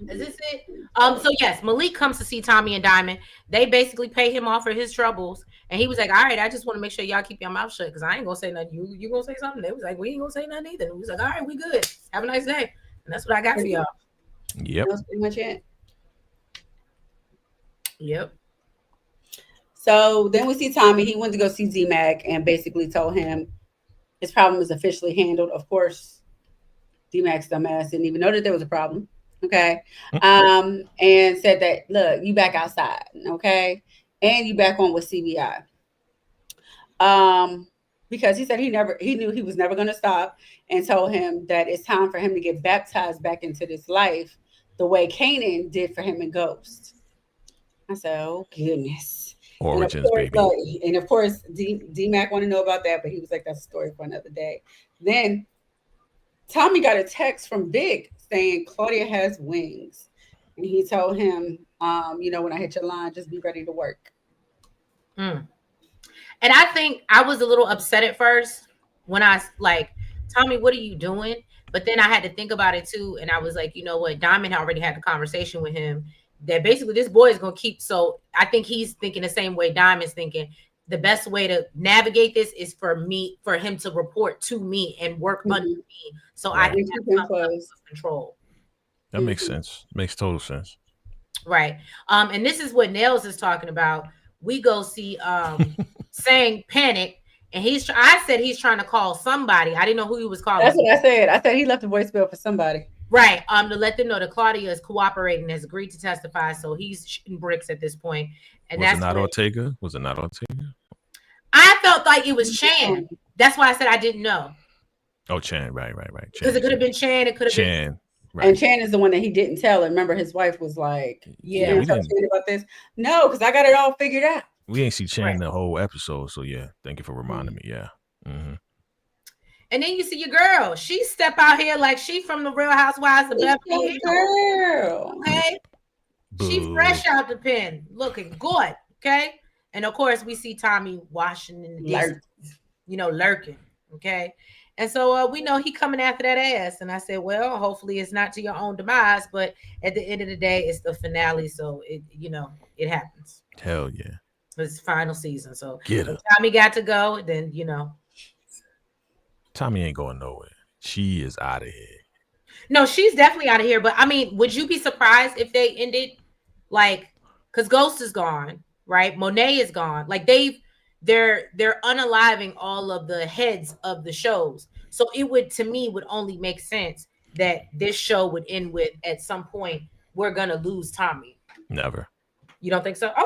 A: Is this it? So yes, Malik comes to see Tommy and Diamond. They basically pay him off for his troubles. And he was like, "All right, I just want to make sure y'all keep your mouth shut because I ain't gonna say nothing. You gonna say something?" They was like, "We ain't gonna say nothing either." And he was like, "All right, we good. Have a nice day." And that's what I got for y'all.
C: Yep.
B: That's pretty much it.
A: Yep.
B: So then we see Tommy. He went to go see D-Mac and basically told him his problem is officially handled. Of course, D-Mac's dumbass didn't even know that there was a problem. Okay. And said that, "Look, you back outside. Okay. And you back on with CBI." Because he said he knew he was never going to stop, and told him that it's time for him to get baptized back into this life the way Kanan did for him in Ghost. I said, "Oh goodness."
C: Origins, baby.
B: And of course, D-Mac want to know about that, but he was like, "That's a story for another day." Then Tommy got a text from Vic saying Claudia has wings. And he told him, "When I hit your line, just be ready to work."
A: Mm. And I think I was a little upset at first when I like, Tommy, what are you doing? But then I had to think about it too. And I was like, you know what? Diamond already had the conversation with him that basically this boy is going to keep. So I think he's thinking the same way Diamond's thinking. The best way to navigate this is for him to report to me and work under me. So I can have some control.
C: That makes sense. Makes total sense.
A: Right. And this is what Nails is talking about. We go see saying panic, and I said he's trying to call somebody. I didn't know who he was calling.
B: That's what I said. I said he left a voicemail for somebody.
A: Right. To let them know that Claudia is cooperating, has agreed to testify. So he's shooting bricks at this point. And
C: was it not Ortega? Was it not Ortega?
A: I felt like it was Chan. That's why I said I didn't know.
C: Oh, Chan. Right.
A: Because it could have been Chan. It could have been.
B: Right. And Chan is the one that he didn't tell. And remember, his wife was like, "Yeah, we didn't about this." No, because I got it all figured out.
C: We ain't see Chan the whole episode, so yeah. Thank you for reminding me. Yeah. Mm-hmm.
A: And then you see your girl. She step out here like she from the Real Housewives of Beverly Hills.
B: Girl,
A: okay. Boo. She fresh out the pen, looking good. Okay, and of course we see Tommy washing in the distance, lurking. Okay. And so we know he coming after that ass. And I said, well, hopefully it's not to your own demise. But at the end of the day, it's the finale. So, it happens.
C: Hell yeah.
A: It's final season. So
C: get her.
A: Tommy got to go. Then,
C: Tommy ain't going nowhere. She is out of here.
A: No, she's definitely out of here. But, I mean, would you be surprised if they ended, because Ghost is gone, right? Monet is gone. Like, they're unaliving all of the heads of the shows. So it would only make sense that this show would end with, at some point, we're going to lose Tommy.
C: Never.
A: You don't think so? Okay.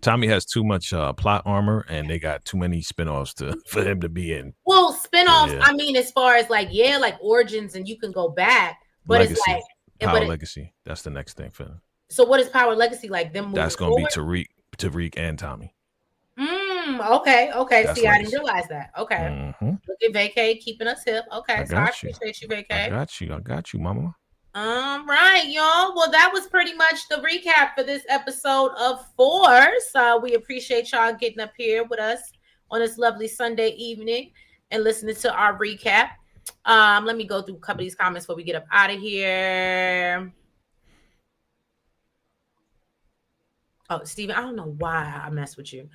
C: Tommy has too much plot armor, and they got too many spinoffs for him to be in.
A: Well, spinoffs, yeah. I mean, as far as like Origins, and you can go back, but Legacy. It's like
C: Power Legacy. That's the next thing for them.
A: So what is Power Legacy like? Them
C: that's going to be Tariq and Tommy.
A: Okay. That's see, I didn't realize that. Okay.
C: Mm-hmm.
A: Look at VACAY keeping us hip. Okay. I appreciate you, VACAY.
C: I got you, mama.
A: All right, y'all. Well, that was pretty much the recap for this episode of Force. We appreciate y'all getting up here with us on this lovely Sunday evening and listening to our recap. Let me go through a couple of these comments before we get up out of here. Oh, Steven, I don't know why I mess with you.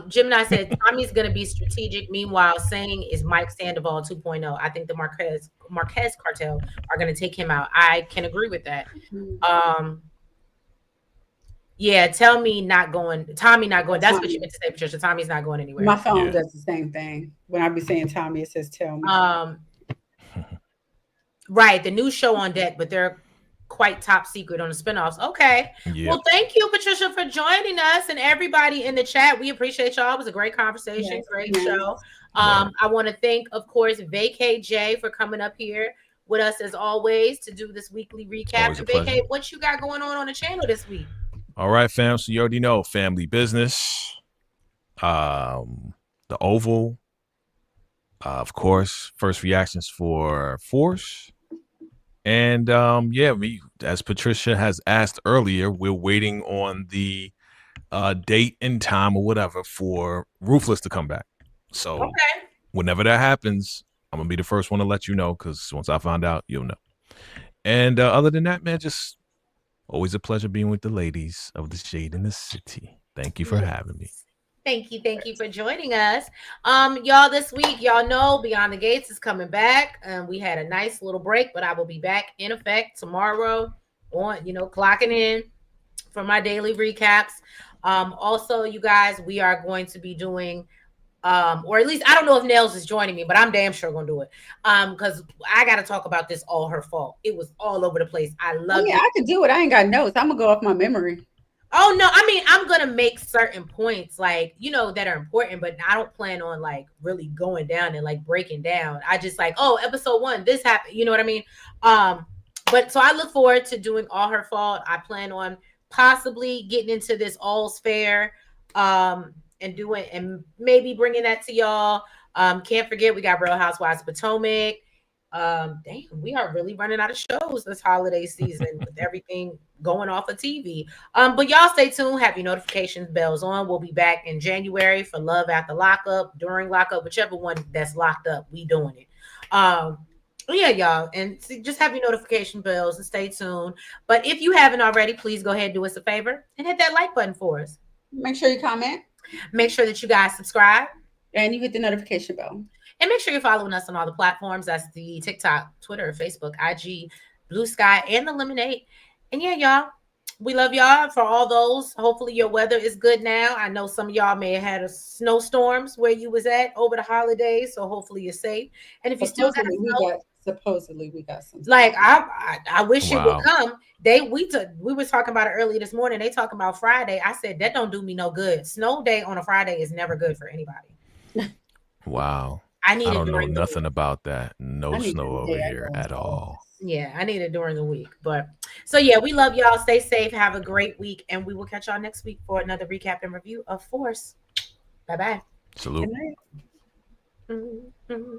A: Gemini said Tommy's going to be strategic. Meanwhile, saying is Mike Sandoval 2.0. I think the Marquez cartel are going to take him out. I can agree with that. Yeah, Tommy not going. That's what you meant to say, Patricia. Tommy's not going anywhere.
B: My phone does the same thing. When I be saying Tommy, it says tell me.
A: Right, the new show on deck, but they're quite top secret on the spinoffs. Okay. Yep. Well, thank you, Patricia, for joining us, and everybody in the chat. We appreciate y'all. It was a great conversation, yes, great show. I want to thank, of course, VACAY-J for coming up here with us as always to do this weekly recap. And VACAY, what you got going on the channel this week?
C: All right, fam. So you already know family business, the Oval, of course, first reactions for Force. And we, as Patricia has asked earlier, we're waiting on the date and time or whatever for Ruthless to come back. So whenever that happens, I'm gonna be the first one to let you know, because once I find out, you'll know. And other than that, man, just always a pleasure being with the ladies of the Shade in the City. Thank you for having me.
A: Thank you for joining us. Y'all, this week, y'all know Beyond the Gates is coming back. We had a nice little break, but I will be back in effect tomorrow on, clocking in for my daily recaps. Also, you guys, we are going to be doing, or at least I don't know if Nails is joining me, but I'm damn sure gonna do it. Because I gotta talk about this all her fault. It was all over the place. I love it.
B: I can do it. I ain't got notes. I'm gonna go off my memory.
A: Oh, no, I mean, I'm going to make certain points, that are important, but I don't plan on, really going down and, breaking down. I just episode 1, this happened. You know what I mean? But so I look forward to doing All Her Fault. I plan on possibly getting into this All's Fair and maybe bringing that to y'all. Can't forget, we got Real Housewives of Potomac. Damn, we are really running out of shows this holiday season with everything going off of TV. But y'all stay tuned. Have your notifications bells on. We'll be back in January for Love After Lockup, during lockup, whichever one that's locked up, we doing it. Yeah, y'all, and just have your notification bells and stay tuned. But if you haven't already, please go ahead and do us a favor and hit that like button for us.
B: Make sure you comment.
A: Make sure that you guys subscribe.
B: And you hit the notification bell.
A: And make sure you're following us on all the platforms. That's the TikTok, Twitter, Facebook, IG, Blue Sky, and the Lemonade. And yeah, y'all, we love y'all. For all those, hopefully your weather is good now. I know some of y'all may have had a snowstorms where you was at over the holidays, so hopefully you're safe. And if you still got snow,
B: supposedly we got some.
A: Like I wish it would come. We were talking about it earlier this morning. They talking about Friday. I said that don't do me no good. Snow day on a Friday is never good for anybody.
C: Wow.
A: I
C: don't know nothing about that. No snow over here at all.
A: Yeah, I need it during the week. But so yeah, we love y'all. Stay safe. Have a great week. And we will catch y'all next week for another recap and review of Force. Bye-bye.
C: Salute.
A: Mm-hmm.